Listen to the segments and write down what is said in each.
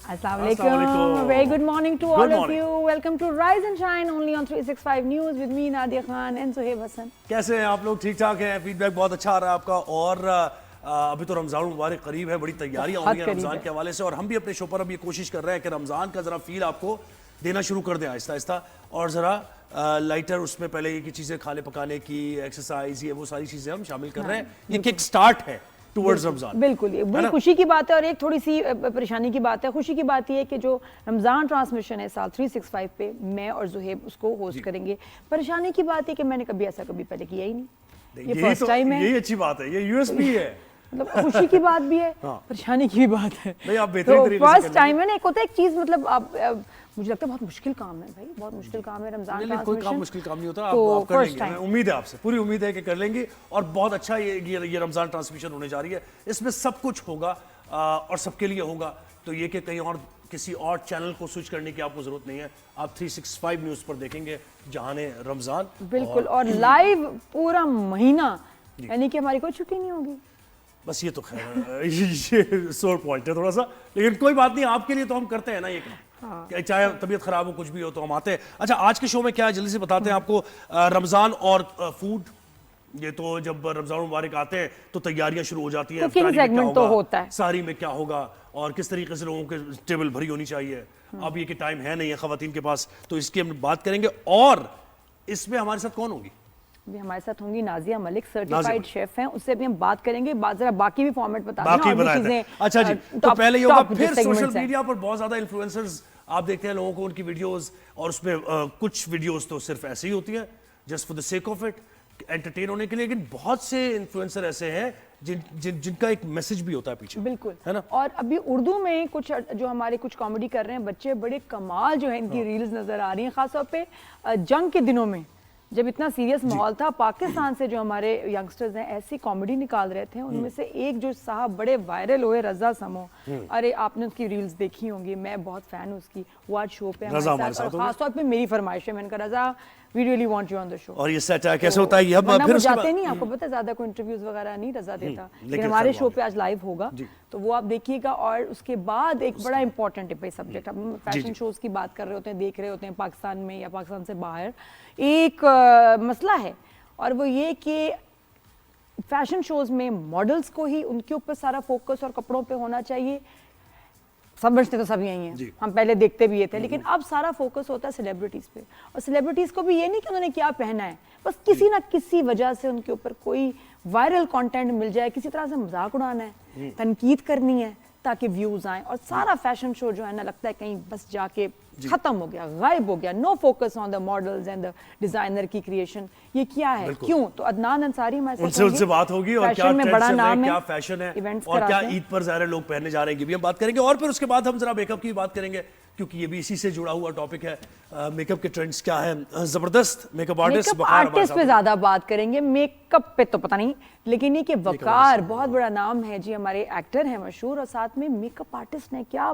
Assalamualaikum. Very good morning to all of you. Welcome to Rise and Shine only on 365 News with me Nadia Khan and Suhaib Hassan. कैसे हैं आप लोग? ठीक ठाक हैं? Feedback बहुत अच्छा आ रहा है आपका। और अभी तो रमजान मुबारक करीब है, बड़ी तैयारियां हो रही हैं रमजान के हवाले से, और हम भी अपने शो पर अब ये कोशिश कर रहे हैं कि रमजान का जरा फील आपको देना शुरू कर दें आहिस्ता आहिस्ता, और जरा लाइटर उसमें पहले ये चीजें खाने पकाने की, एक्सरसाइज, ये वो सारी चीजें हम शामिल कर रहे हैं। ये किक स्टार्ट है टुवर्ड्स रमजान। बिल्कुल, ये बड़ी खुशी की बात है। और एक थोड़ी सी परेशानी की बात है। खुशी की बात ये है कि जो रमजान ट्रांसमिशन है साल 365 पे, मैं और जुहेब उसको होस्ट करेंगे। परेशानी की बात है कि मैंने कभी ऐसा कभी पहले किया ही नहीं। ये फर्स्ट टाइम है। यही अच्छी बात है, ये यूएसपी है। मतलब खुशी की बात भी है, परेशानी की भी बात है। नहीं, आप बेहतरीन तरीके से फर्स्ट टाइम है ना। एक होता है एक चीज, मतलब आप मुझे लगता है बहुत मुश्किल काम है भाई, बहुत मुश्किल काम है रमजान ट्रांसमिशन। कोई काम मुश्किल काम नहीं होता, आप कर लेंगे। उम्मीद है आपसे, पूरी उम्मीद है कि कर लेंगे। और बहुत अच्छा ये रमजान ट्रांसमिशन होने जा रही है। इसमें सब कुछ होगा और सबके लिए होगा। तो ये कि कहीं और किसी और चैनल को स्विच करने की आपको जरूरत नहीं है। आप 365 न्यूज पर देखेंगे जहाने रमजान। बिल्कुल, और लाइव पूरा महीना, यानी कि हमारी कोई छुट्टी नहीं होगी। बस ये तो खैर ये सोर पॉइंट है थोड़ा सा, लेकिन कोई बात नहीं, आपके लिए तो हम करते हैं ना ये काम। चाहे तबीयत खराब हो, कुछ भी हो, तो हम आते हैं। अच्छा, आज के शो में क्या है जल्दी से बताते हैं आपको। रमजान और फूड, ये तो जब रमजान मुबारक आते हैं तो तैयारियां शुरू हो जाती हैं। कुकिंग सेगमेंट तो होता है, सारी में क्या होगा और किस तरीके से लोगों के टेबल भरी होनी चाहिए। अब ये कि टाइम है नहीं है खवातीन के पास, तो इसकी हम बात करेंगे। और इसमें हमारे साथ कौन होगी? भी हमारे साथ होंगी नाजिया मलिक, सर्टिफाइड शेफ हैं। उससे भी हम बात करेंगे। जरा बाकी भी फॉर्मेट बता दें। अच्छा जी, तो पहले ये होगा। फिर सोशल मीडिया पर बहुत ज्यादा इन्फ्लुएंसर्स आप देखते हैं, लोगों को उनकी वीडियोस, और उसमें कुछ वीडियोस तो सिर्फ ऐसे ही होती हैं just for the sake of it, entertain होने के लिए। लेकिन बहुत से इन्फ्लुएंसर ऐसे हैं जिनका एक मैसेज भी होता है पीछे। बिल्कुल, है ना। और अभी उर्दू में कुछ जो हमारे कुछ कॉमेडी कर रहे हैं बच्चे, बड़े कमाल जो है इनकी रील्स नजर आ रही हैं। खासतौर पे जंग के दिनों में जब इतना सीरियस माहौल था, पाकिस्तान से जो हमारे यंगस्टर्स हैं ऐसी कॉमेडी निकाल रहे थे। उनमें से एक जो साहब बड़े वायरल हुए, रजा समो। अरे आपने उसकी रील्स देखी होंगी, मैं बहुत फैन हूँ उसकी। वो आज शो पे हमारे साथ, और खासतौर पे मेरी फरमाइश है। मैंने कहा Raza, we really want you on the show. और ये सेट है कैसे होता है, ये फिर जाते नहीं, आपको पता है ज्यादा कोई इंटरव्यूज वगैरह नहीं रजा देता, लेकिन हमारे शो पे आज लाइव होगा, तो वो आप देखिएगा। और उसके बाद एक बड़ा इंपॉर्टेंट है भाई सब्जेक्ट, हम फैशन शोज की बात कर रहे होते हैं, देख रहे होते हैं पाकिस्तान में या पाकिस्तान से बाहर। एक मसला है, और वो ये कि फैशन शोज में मॉडल्स को ही उनके ऊपर सारा फोकस और कपड़ों पे होना चाहिए। समझते तो सब यही हैं, हम पहले देखते भी ये थे, लेकिन अब सारा फोकस होता है सेलिब्रिटीज पे। और सेलिब्रिटीज को भी ये नहीं कि उन्होंने क्या पहना है, बस किसी ना किसी वजह से उनके ऊपर कोई वायरल कंटेंट मिल जाए, किसी तरह से मजाक उड़ाना है, तनकीद करनी है ताकि व्यूज आए। और सारा फैशन शो जो है ना, लगता है कहीं बस जाके खत्म हो गया, गायब हो गया। No focus on the models and the designer की क्रिएशन। ये क्या है, क्यों? तो अदनान अंसारी हमारे साथ उनसे बात होगी, और क्या में बड़ा नाम है, क्या फैशन है, और क्या ईद पर ज़ाहिर लोग पहनने जा रहे हैं, ये भी हम बात करेंगे। और फिर उसके बाद हम जरा मेकअप की बात करेंगे, क्योंकि ये भी इसी से जुड़ा हुआ टॉपिक है। मेकअप के ट्रेंड्स क्या है, जबरदस्त मेकअप आर्टिस्ट पे ज्यादा बात करेंगे। मेकअप पे तो पता नहीं, लेकिन ये कि वकार बहुत बड़ा नाम है जी, हमारे एक्टर हैं मशहूर, और साथ में मेकअप आर्टिस्ट ने क्या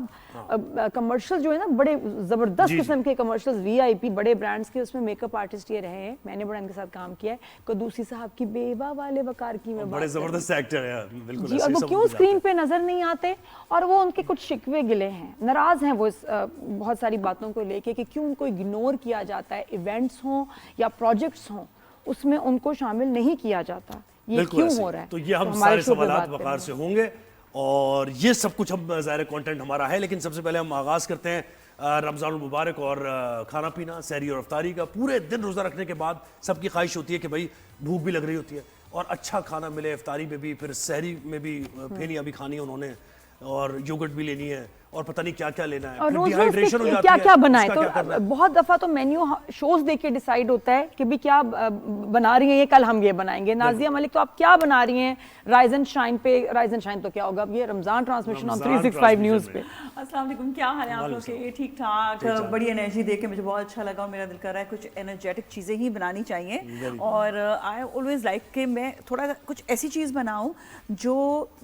कमर्शियल जो है ना, बड़े जबरदस्त किस्म के कमर्शियल्स, वीआईपी बड़े ब्रांड्स के, उसमें मेकअप आर्टिस्ट ये रहे हैं। मैंने बड़ा इनके साथ काम किया है। कदूसी साहब की बेवा वाले वकार की मैं बड़े जबरदस्त एक्टर है, बिल्कुल जी। और वो क्यों स्क्रीन पे नजर नहीं आते, और वो उनके कुछ शिकवे गिले हैं, नाराज हैं वो बहुत सारी बातों को लेके कि क्यों उनको इग्नोर किया जाता है। इवेंट्स हों या प्रोजेक्ट्स हों, उसमें उनको शामिल नहीं किया जाता। ये क्यों हो रहा है? तो ये हम सारे सवालात वकार से होंगे, और ये सब कुछ हम ज़ाहिर कंटेंट हमारा है। लेकिन सबसे पहले हम आगाज करते हैं रमजान मुबारक और खाना पीना, सहरी और अफ्तारी का। पूरे दिन रोज़ा रखने के बाद सबकी ख्वाहिश होती है कि भाई भूख भी लग रही होती है, और अच्छा खाना मिले, इफ्तारी में भी, फिर सहरी में भी फेनियाँ भी खानी है उन्होंने, और योगर्ट भी लेनी है, और पता नहीं क्या क्या लेना है, और डिहाइड्रेशन हो जाती है, क्या बनाए। तो बहुत दफा तो मेन्यू शोज देख के डिसाइड होता है कि भी क्या बना रही हैं ये, कल हम ये बनाएंगे। नाजिया मलिक, तो आप क्या बना रही हैं राइज एंड शाइन पे? राइज एंड शाइन तो क्या होगा, अब ये रमजान ट्रांसमिशन ऑन 365 न्यूज पे। अस्सलाम वालेकुम, क्या हाल है आप लोग के? ठीक ठाक, बड़ी एनर्जी देख के मुझे बहुत अच्छा लगा, और मेरा दिल कर रहा है कुछ एनर्जेटिक चीज़ें ही बनानी चाहिए। और आई ऑलवेज लाइक कि मैं थोड़ा कुछ ऐसी चीज़ बनाऊँ जो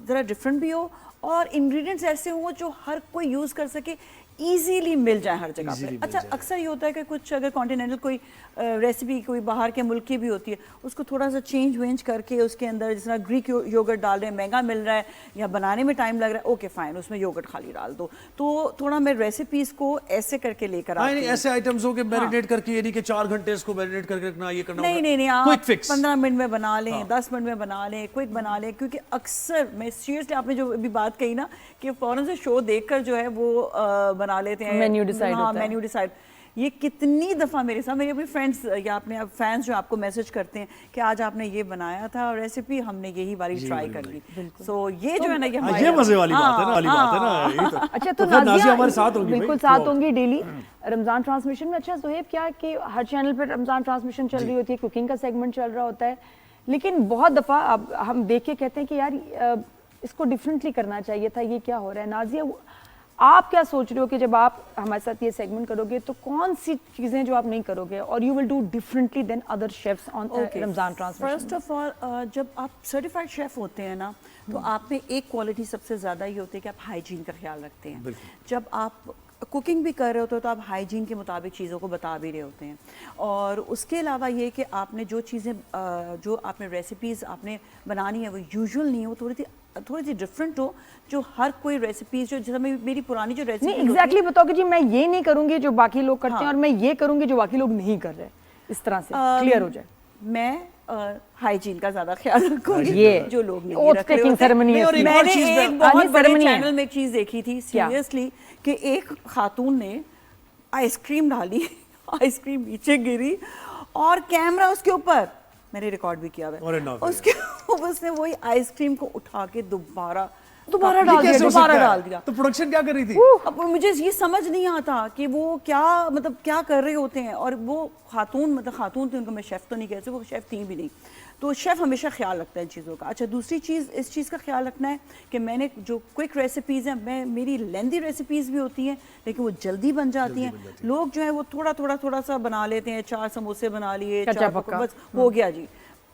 ज़रा डिफरेंट भी हो, और इंग्रेडिएंट्स ऐसे हों जो हर कोई यूज़ कर सके, इजीली मिल जाए हर जगह पे। अच्छा, अक्सर ये होता है कि कुछ अगर कॉन्टिनेंटल कोई रेसिपी कोई बाहर के मुल्क की भी होती है, उसको थोड़ा सा चेंज वेंज करके उसके अंदर जिस तरह ग्रीक योगर्ट डाल रहे हैं, महंगा मिल रहा है या बनाने में टाइम लग रहा है, ओके फाइन, उसमें योगर्ट खाली डाल दो। तो थोड़ा मैं रेसिपीज को ऐसे करके लेकर आती हूं। ऐसे आइटम्स हो के मैरिनेट करके, यानी कि 4 घंटे इसको मैरिनेट करके रखना, ये करना नहीं, आप क्विक फिक्स 15 मिनट में बना लें, 10 मिनट में बना लें, क्विक बना लें। क्योंकि अक्सर मैं सीरियसली, आपने जो अभी बात कही ना कि फौरन से शो देखकर जो है वो बना लेते हैं, मेन्यू डिसाइड होता है। Menu decide. ये कितनी दफ़ा मेरे साथ, मेरे अपने फ्रेंड्स या अपने फैंस जो आपको मैसेज करते हैं कि आज आपने ये बनाया था रेसिपी, हमने यही वाली ट्राई कर ली। सो ये जो है ना, ये मजे वाली बात है ना, वाली बात है ना, ये तो। अच्छा, तो नाज़िया हमारे साथ होंगी, बिल्कुल साथ होंगी डेली रमजान ट्रांसमिशन में। अच्छा सुहेब, क्या कि हर चैनल पर रमजान ट्रांसमिशन चल रही होती है, कुकिंग का सेगमेंट चल रहा होता है, लेकिन बहुत दफ़ा अब हम देख के कहते हैं कि यार इसको डिफरेंटली करना चाहिए था, ये क्या हो रहा है। नाज़िया, आप क्या सोच रहे हो कि जब आप हमारे साथ ये सेगमेंट करोगे तो कौन सी चीजें जो आप नहीं करोगे और you will do differently than other chefs on Ramzan transmission? First of all, जब आप सर्टिफाइड शेफ होते हैं ना, तो आप में एक क्वालिटी सबसे ज़्यादा ये होती है कि आप हाइजीन का ख्याल रखते हैं। जब आप कुकिंग भी कर रहे होते हो तो आप हाइजीन के मुताबिक चीज़ों को बता भी रहे होते हैं। और उसके अलावा ये कि आपने जो चीज़ें जो आपने रेसिपीज़ आपने बनानी है वो यूजुअल नहीं हो, थोड़ी सी डिफरेंट हो, जो हर कोई रेसिपीज जो जैसे मेरी पुरानी जो रेसिपी नहीं एग्जैक्टली बताओ कि जी मैं ये नहीं करूंगी जो बाकी लोग करते हैं और मैं ये करूंगी जो बाकी लोग नहीं कर रहे, इस तरह से क्लियर हो जाए। मैं हाइजीन का ज्यादा ख्याल रखूंगी, ये जो लोग नहीं रख रहे होते। मैंने एक बहुत बड़े चैनल में एक चीज देखी थी सीरियसली कि एक खातून ने आइसक्रीम डाली, आइसक्रीम नीचे गिरी और कैमरा उसके ऊपर, मैंने रिकॉर्ड भी किया है, उसने वही आइसक्रीम को उठा के दोबारा डाल दिया। तो प्रोडक्शन क्या कर रही थी? अब मुझे ये समझ नहीं आता कि वो क्या कर रहे होते हैं। और वो खातून थी, उनको मैं शेफ तो नहीं कहती, वो शेफ थी भी नहीं। तो शेफ हमेशा ख्याल रखता है इन चीज़ों का। अच्छा, दूसरी चीज़ इस चीज़ का ख्याल रखना है कि मैंने जो क्विक रेसिपीज़ हैं, मेरी लेंदी रेसिपीज़ भी होती हैं लेकिन वो जल्दी बन जाती हैं। लोग जो है वो थोड़ा सा बना लेते हैं, 4 समोसे बना लिए, 4 बस हो गया जी।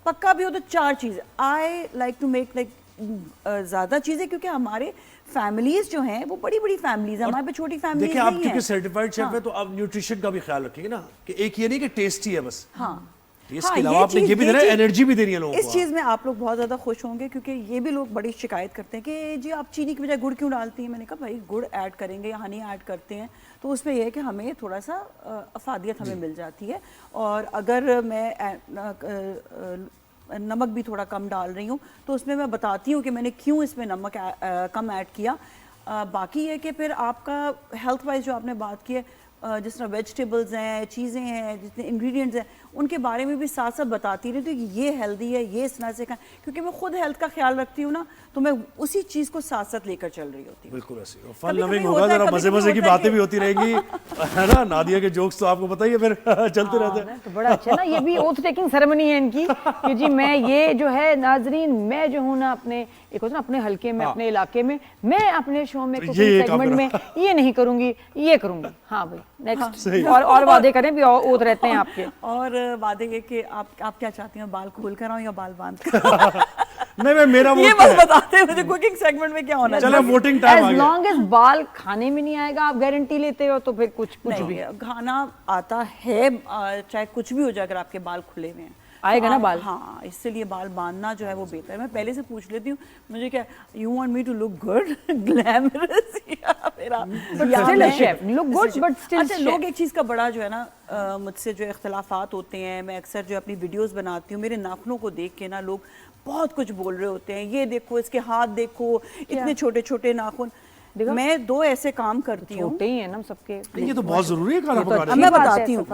पक्का भी हो तो 4 चीज़। आई लाइक टू मेक ज़्यादा चीज़ें, क्योंकि हमारे फैमिलीज जो हैं वो बड़ी बड़ी फैमिलीज हैं, हमारे पे छोटी फैमिलीज नहीं है। देखिए, आप क्योंकि सर्टिफाइड शेफ है तो आप न्यूट्रिशन का भी ख्याल रखेंगे ना, कि एक ये नहीं कि टेस्टी है बस। इसके अलावा आपने ये भी देना है, एनर्जी भी देनी है लोगों को। इस चीज़ में आप लोग बहुत ज़्यादा खुश होंगे, क्योंकि ये भी लोग बड़ी शिकायत करते हैं कि जी आप चीनी की बजाय गुड़ क्यों डालती हैं। मैंने कहा भाई गुड़ ऐड करेंगे या हनी ऐड करते हैं तो उसमें यह है कि हमें थोड़ा सा अफादियत हमें मिल जाती है। और अगर मैं नमक भी थोड़ा कम डाल रही हूँ तो उसमें मैं बताती हूँ कि मैंने क्यों इसमें नमक कम ऐड किया। बाकी ये कि फिर आपका हेल्थ वाइज जो आपने बात की है, जिस तरह वेजिटेबल्स हैं, चीज़ें हैं, जितने इंग्रेडिएंट्स हैं, उनके बारे में भी साथ साथ बताती रहती हूँ कि ये हेल्दी है, ये इस तरह से खाएं। क्योंकि मैं खुद हेल्थ का ख्याल रखती हूँ ना, तो मैं उसी चीज़ को साथ साथ लेकर चल रही होती हूँ। बिल्कुल ऐसे फन लविंग होगा, जरा मजे की बातें भी होती रहेंगी, है ना। नादिया के जोक्स तो आपको बताइए फिर चलते रहते हैं। तो बड़ा अच्छा ना, ये भी ओथ टेकिंग सेरेमनी है इनकी कि जी मैं ये जो है नाजरीन, मैं जो हूँ ना अपने एक होता ना अपने हल्के में, अपने इलाके में, मैं अपने शो में कुकिंग सेगमेंट में ये नहीं करूंगी, ये करूंगी। हाँ भाई नेक्स्ट। और वादे करें भी ओथ रहते हैं आपके। और वादे ये कि आप क्या चाहती हैं, बाल खोल कर आऊं या बाल बांध कर? नहीं, मेरा ये बस बताते हैं मुझे कुकिंग सेगमेंट में क्या होना चाहिए। चलो वोटिंग टाइम आ गया। As long as बाल खाने में नहीं आएगा, आप गारंटी लेते हो तो फिर कुछ भी खाना आता है, चाहे कुछ भी हो जाए, अगर आपके बाल खुले हुए हैं आएगा ना बाल। हाँ, इसलिए बाल बांधना जो है वो बेहतर है। मैं पहले से पूछ लेती हूँ, मुझे क्या you want me to look good, glamorous या मेरा chef look good but still. अच्छा, लोग एक चीज़ का बड़ा जो है ना मुझसे जो इख्तलाफात होते हैं, मैं अक्सर जो अपनी वीडियोस बनाती हूँ, मेरे नाखूनों को देख के ना लोग बहुत कुछ बोल रहे होते हैं। ये देखो, इसके हाथ देखो, इतने छोटे छोटे नाखून। मैं 2 ऐसे काम करती हूँ, छोटे ही है ना सबके। ये तो बहुत जरूरी है खाना पकाना। मैं बताती हूँ,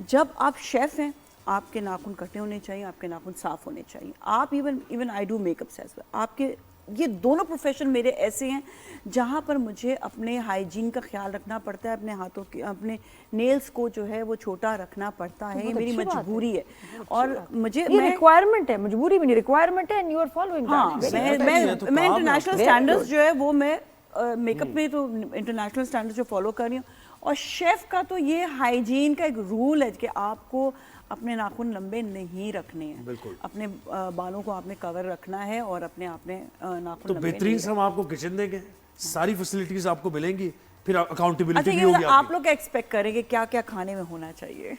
जब आप शेफ हैं आपके नाखून कटे होने चाहिए, आपके नाखून साफ होने चाहिए। आप even I do makeup as well. आपके ये दोनों प्रोफेशन मेरे ऐसे हैं जहाँ पर मुझे अपने हाइजीन का ख्याल रखना पड़ता है, अपने हाथों के, अपने नेल्स को जो है वो छोटा रखना पड़ता है। ये मेरी मजबूरी है और मुझे रिक्वायरमेंट है, मजबूरी भी नहीं, रिक्वायरमेंट है and you are following that. मैं इंटरनेशनल स्टैंडर्ड्स जो है वो मैं मेकअप में तो इंटरनेशनल स्टैंडर्ड्स जो फॉलो कर रही हूँ। और शेफ का तो ये हाइजीन का एक रूल है कि आपको अपने नाखून लंबे नहीं रखने हैं, बिल्कुल। अपने बालों को आपने कवर रखना है और अपने नाखून तो लंबे बेहतरीन नहीं से हम आपको किचन देंगे, सारी फैसिलिटीज आपको मिलेंगी, फिर अकाउंटेबिलिटी अच्छा, भी ये होगी आप लोग एक्सपेक्ट करेंगे क्या क्या खाने में होना चाहिए?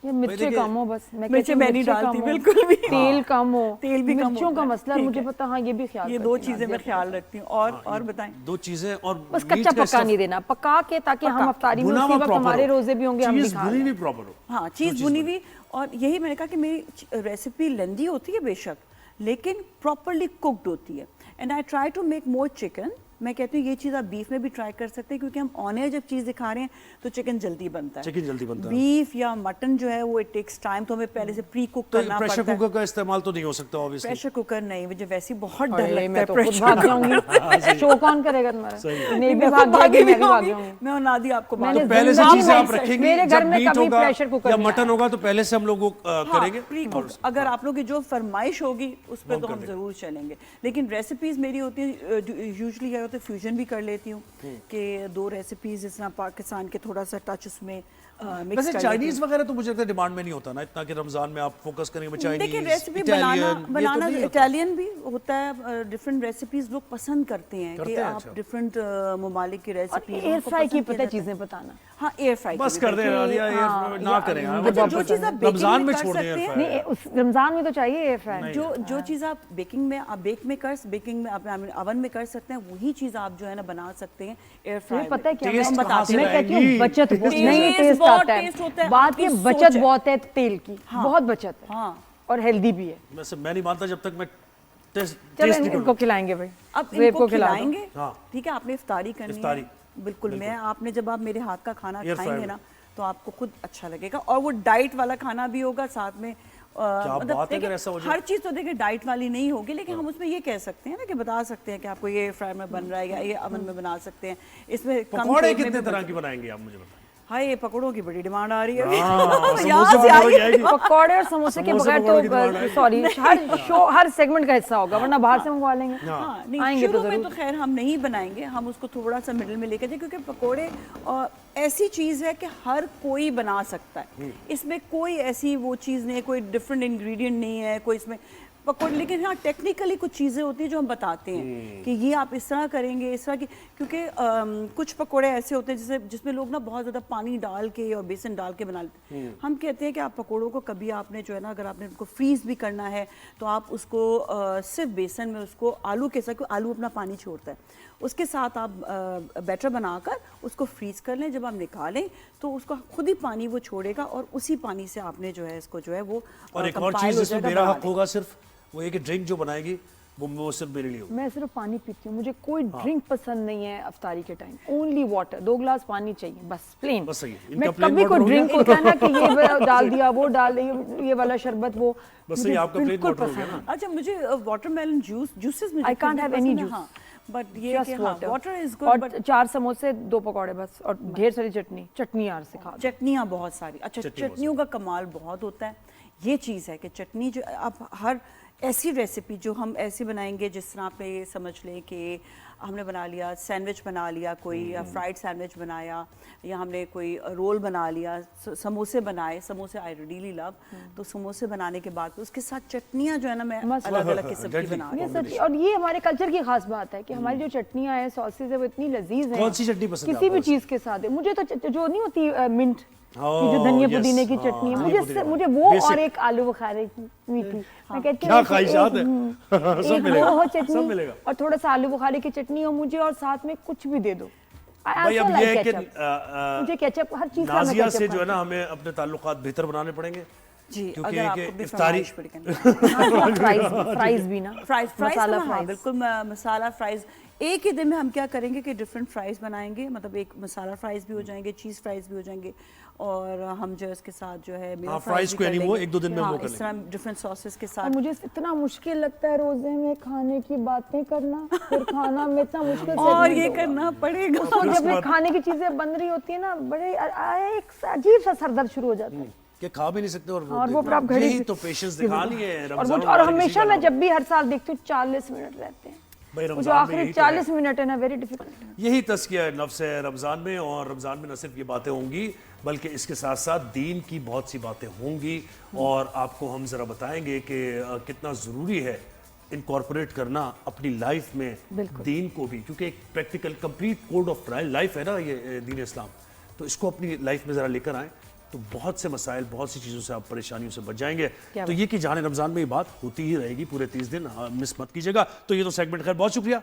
ये मिर्चें कम हो बस, मैं मिर्चें मैं नहीं मिर्चें डालती कम हो, बिल्कुल भी। तेल कम हो, तेल भी कम मिर्चों होता का है, मसला ठीक मुझे है। पता, हाँ ये भी ख्याल ये करती दो हूँ, चीजें मैं नाज़िया ख्याल अपने रखती हूँ। और बताएं। दो चीजें और बस मीट कच्चा का पक्का नहीं देना, पका के ताकि हम अफ्तारी में उसी वक्त हमारे रोजे भी होंगे, हम भी चीज खा भुनी लें। हुई प्रॉपर हो। हाँ, चीज़ भुनी हुई। और यही मैंने कहा कि मेरी रेसिपी लेंदी होती है बेशक, लेकिन प्रॉपरली कुक्ड होती है। And I try to make more chicken. मैं कहती हूँ ये चीज़ आप बीफ में भी ट्राई कर सकते हैं, क्योंकि हम ऑन एयर जब चीज़ दिखा रहे हैं तो चिकन जल्दी बनता है। चिकन जल्दी बनता है। बीफ या मटन जो है वो इट टेक्स टाइम, तो हमें पहले से प्री कुक तो करना पड़ता प्रेशर है। कुकर का इस्तेमाल तो नहीं हो सकता ऑब्वियसली। प्रेशर कुकर नहीं, मुझे वैसे ही बहुत डर अरे, लगता मैं है तो खुद प्रेशर भाग जाऊंगी, शो कौन करेगा तुम्हारा? नहीं भी भाग भागी जाएगी, मैं भी भी भाग होंगी। जाऊंगी। मैं और नादी आपको मैंने भाग- पहले से जिंदगी चीजें में आप रखेंगे, मेरे घर जब में मीट कभी होगा प्रेशर कुकर या नहीं मटन आया। होगा तो पहले से हम लोग वो हाँ, करेंगे। Pre cook. अगर आप लोग की जो फरमाइश होगी उस पर तो हम जरूर चलेंगे, लेकिन रेसिपीज मेरी होती है यूजुअली क्या होता है, फ्यूजन भी कर लेती हूँ कि दो रेसिपीज जिस तरह पाकिस्तान के थोड़ा सा टच उसमें मिक्स वैसे कर चाइनीज वगैरह तो मुझे लगता है डिमांड में नहीं होता ना इतना, कि रमजान में आप फोकस करेंगे चाइनीज, देखिए रेसिपी बनाना इटालियन भी होता है, डिफरेंट रेसिपीज लोग पसंद करते हैं कि आप अच्छा। डिफरेंट ममालिक की और रेसिपी एयर फ्राई की पता चीजें बताना। हाँ, एयर फ्राई बस कर दे नादिया, ये ना करें। अच्छा, जो चीज़ आप रमजान बेकिंग में में छोड़ कर दें सकते हैं, नहीं, उस रमजान में तो चाहिए एयर फ्राई। जो चीज़ आप बेकिंग में आप अवन में कर सकते हैं, वही चीज़ आप जो है ना बना सकते हैं एयर फ्राई पता है क्या, टेस्ट मैं कहाँ से मैं कहती हूँ लाएंगी? बचत बहुत टेस्ट नहीं, टेस्ट बहुत आता टेस्ट होता है, है, बात आपकी ये सोच बचत है। बहुत है तेल की, बहुत बचत है हाँ। और हेल्दी भी है। वैसे मैं नहीं मानता जब तक मैं टेस्ट चलो नहीं इनको करूँ। खिलाएंगे भाई, अब ज़ेब इनको को खिला दो। खिलाएंगे, हाँ। ठीक है, आपने इफ्तारी करनी इफ्तारी। है। बिल्कुल, मैं आपने जब आप मेरे हाथ का खाना Air खाएंगे fryer ना तो आपको खुद अच्छा लगेगा, और वो डाइट वाला खाना भी होगा साथ में। बात है, देखिए, अगर ऐसा हो जाए। हर चीज़ तो देखिए डाइट वाली नहीं होगी, लेकिन हम उसमें ये कह सकते हैं ना कि बता सकते हैं कि आपको ये फ्राई में बन रहा है या ये अवन में बना सकते हैं। इसमें कम पकौड़े तेल में कितने भी तरह बन- की बनाएंगे आप मुझे बताएं। हाँ, ये पकौड़ों की बड़ी डिमांड आ रही है हाँ, अभी। यहाँ समोसे से पकौड़े आई की है। आएगी। पकौड़े और समोसे के समोसे बगैर पकौड़े की डिमांड तो आएगी। सॉरी, हर शो हर सेगमेंट का हिस्सा होगा, वरना बाहर से मंगवा लेंगे। हाँ, नहीं, आएंगे तो शुरू में जरूर। तो खैर हम नहीं बनाएंगे, हम उसको थोड़ा सा मिडिल में लेकर जाए, क्योंकि पकोड़े ऐसी चीज़ है कि हर कोई बना सकता है। इसमें कोई ऐसी वो चीज़ नहीं है, कोई डिफरेंट इंग्रेडिएंट नहीं है कोई इसमें पकोड़े, लेकिन हाँ टेक्निकली कुछ चीज़ें होती हैं जो हम बताते हैं कि ये आप इस तरह करेंगे, इस तरह की, क्योंकि कुछ पकोड़े ऐसे होते हैं जिसमें लोग ना बहुत ज़्यादा पानी डाल के और बेसन डाल के बना लेते हैं। हम कहते हैं कि आप पकोड़ों को कभी आपने जो है ना, अगर आपने उनको फ्रीज़ भी करना है तो आप उसको सिर्फ बेसन में उसको आलू के साथ, आलू अपना पानी छोड़ता है, उसके साथ आप बैटर बनाकर उसको फ्रीज़ कर लें। जब आप निकालें तो उसका खुद ही पानी वो छोड़ेगा, और उसी पानी से आपने जो है इसको जो है वो और एक और compile चीज हो जिसमें जाएगा, मेरा बना हक होगा सिर्फ, वो ये कि ड्रिंक जो बनाएगी वो सिर्फ मेरे लिए होगी। मैं सिर्फ पानी पीती हूँ, मुझे कोई ड्रिंक पसंद नहीं है अफ्तारी के टाइम, ओनली वाटर, 2 गिलास पानी चाहिए बस, प्लेन। बस सही है। मैं इनका plain कभी कोई water हो गया। ड्रिंक होता है ना कि ये डाल दिया, वो डाल दिया, ये वाला शरबत, वो बस मुझे सही, आपका plain बिल्कुल water हो गया पसंद ना। नहीं। अच्छा, मुझे वाटरमेलन जूसेस में I can't have any juice. But ये Just कि हाँ, water. वाटर इज गुड, और बट 4 समोसे, 2 पकौड़े बस, और ढेर सारी चटनी यार से खा दो। चटनियाँ बहुत सारी। अच्छा, चटनी बहुत चटनियों का कमाल बहुत होता है। ये चीज़ है कि चटनी जो आप हर ऐसी रेसिपी जो हम ऐसी बनाएंगे, जिस तरह आपने ये समझ लें कि हमने बना लिया सैंडविच, बना लिया कोई, या फ्राइड सैंडविच बनाया, या हमने कोई रोल बना लिया, समोसे बनाए, समोसे आई रियली लव, तो समोसे बनाने के बाद उसके साथ चटनियाँ जो है ना, मैं मस्त। अलग अलग किस्म की बना रही ये हूँ। सच, और ये हमारे कल्चर की खास बात है कि हमारी जो चटनियाँ हैं, सॉसेज है, वो इतनी लजीज हैं। कौन सी चटनी पसंद है किसी भी आपको? चीज़ के साथ है। मुझे तो जो नहीं होती मिंट की, Oh, जो धनिया yes. पुदीने की हाँ, चटनी है, धनिया पुदीना। मुझे वो, Basic. और एक आलू बुखारे की मीठी, मैं कहती क्या हूँ ख्वाहिशात है। सब एक मिलेगा, वो हो सब चटनी, मिलेगा। और थोड़ा सा आलू बुखारे की चटनी हो मुझे, और साथ में कुछ भी दे दो। I भाई also अब like ये है कि ketchup. मुझे केचप, हर चीज़ का मैं नाजिया ketchup से जो है खाती ना हमें अपने ताल्लुकात बेहतर बनाने पड़ेंगे, जी, क्योंकि अगर आपको एक भी इफ्तारी फरमाइश पड़ी करनी है। हूँ। फ्राइज भी ना, फ्राइज मसाला हाँ, फ्राइज। बिल्कुल मसाला फ्राइज। एक ही दिन में हम क्या करेंगे कि डिफरेंट फ्राइज बनाएंगे, मतलब एक मसाला फ्राइज भी हो जाएंगे, चीज़ फ्राइज भी हो जाएंगे, और हम जो है इसके साथ जो है हाँ, fries को यानी वो 1-2 दिन में वो कर इस तरह डिफरेंट सॉसेस के और साथ। मुझे इतना मुश्किल लगता है रोजे में खाने की बातें करना, फिर खाना में इतना मुश्किल से और नहीं ये होगा। करना पड़ेगा। तो जब ये खाने की चीजें बन रही होती है ना, बड़े एक अजीब सा सरदर्द शुरू हो जाता है। कि खा भी नहीं सकते, और वो फिर आप घड़ी यही तो पेशेंस दिखानी है और रमजान और मुबारक हमेशा इसी का मैं नाम जब भी हर साल देखती हूँ 40 मिनट रहते हैं। भाई वो जो रमजान में आखिरी यही तो है। 40 मिनट है ना, वेरी डिफिकल्ट। यही तज़किया नफ्स है रमज़ान में, और रमज़ान में न सिर्फ ये बातें होंगी बल्कि इसके साथ साथ दीन की बहुत सी बातें होंगी, और आपको हम ज़रा बताएंगे कि कितना ज़रूरी है इनकॉर्पोरेट करना अपनी लाइफ में दीन को भी, क्योंकि एक practical complete code of life है ना ये दीन इस्लाम, तो इसको अपनी लाइफ में ज़रा लेकर आएँ तो बहुत से मसाइल, बहुत सी चीज़ों से आप परेशानियों से बच जाएंगे। तो ये कि जाने रमज़ान में ये बात होती ही रहेगी पूरे 30 दिन, मिस मत कीजिएगा। तो ये तो सेगमेंट, खैर बहुत शुक्रिया,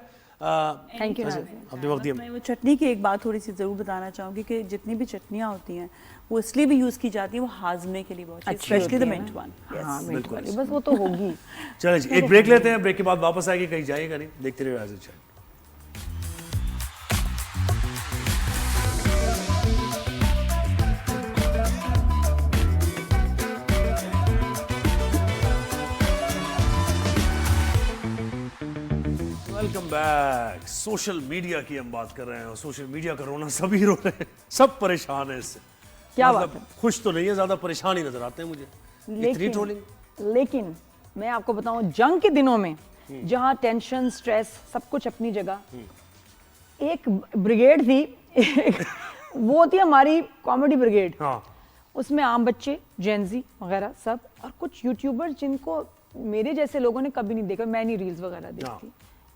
थैंक यू। अपने वक्त दिया। मैं वो चटनी की एक बात थोड़ी सी ज़रूर बताना चाहूँगी कि जितनी भी चटनियाँ होती हैं वो इसलिए भी यूज़ की जाती हैं, वो हाजमे के लिए बहुत, स्पेशली द मिंट वन। हाँ, मिंट वाली बस वो तो होगी। चलिए जी, एक ब्रेक लेते हैं, ब्रेक के बाद वापस आएंगे, कहीं जाएगा नहीं, देखते रहिए rising shine. Welcome back. Social media की हम बात कर रहे हैं, और सोशल मीडिया का रोना सभी रो रहे हैं, सब परेशान है इससे। क्या मतलब बात है? खुश तो नहीं है, ज्यादा परेशान ही नजर आते हैं मुझे, इतनी ट्रोलिंग। लेकिन मैं आपको बताऊं, जंग के दिनों में जहां टेंशन, स्ट्रेस, सब कुछ अपनी जगह, एक ब्रिगेड थी वो थी हमारी कॉमेडी ब्रिगेड। हाँ, उसमें आम बच्चे, जेनजी वगैरह सब, और कुछ यूट्यूबर जिनको मेरे जैसे लोगों ने कभी नहीं देखा। मैं नहीं रील्स वगैरह देखती,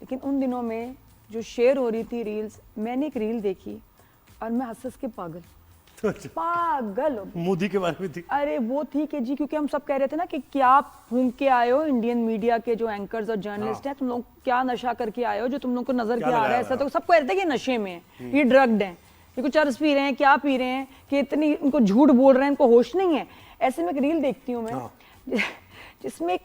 लेकिन उन दिनों में जो शेयर हो रही थी रील्स, मैंने एक रील देखी और मैं हंस के पागल पागल हो गई। मोदी के बारे में थी। अरे वो थी कि जी, क्योंकि हम सब कह रहे थे ना कि क्या आप घूम के आए हो, इंडियन मीडिया के जो एंकर्स और जर्नलिस्ट हैं, तुम लोग क्या नशा करके आए हो जो तुम लोग को नजर क्या आ रहा है। ऐसा तो सबको कहते हैं कि नशे में है, ये ड्रग्ड हैं, ये कुछ चरस पी रहे हैं, क्या पी रहे हैं कि इतनी इनको झूठ बोल रहे हैं, इनको होश नहीं है। ऐसे में एक रील देखती हूँ मैं जिसमें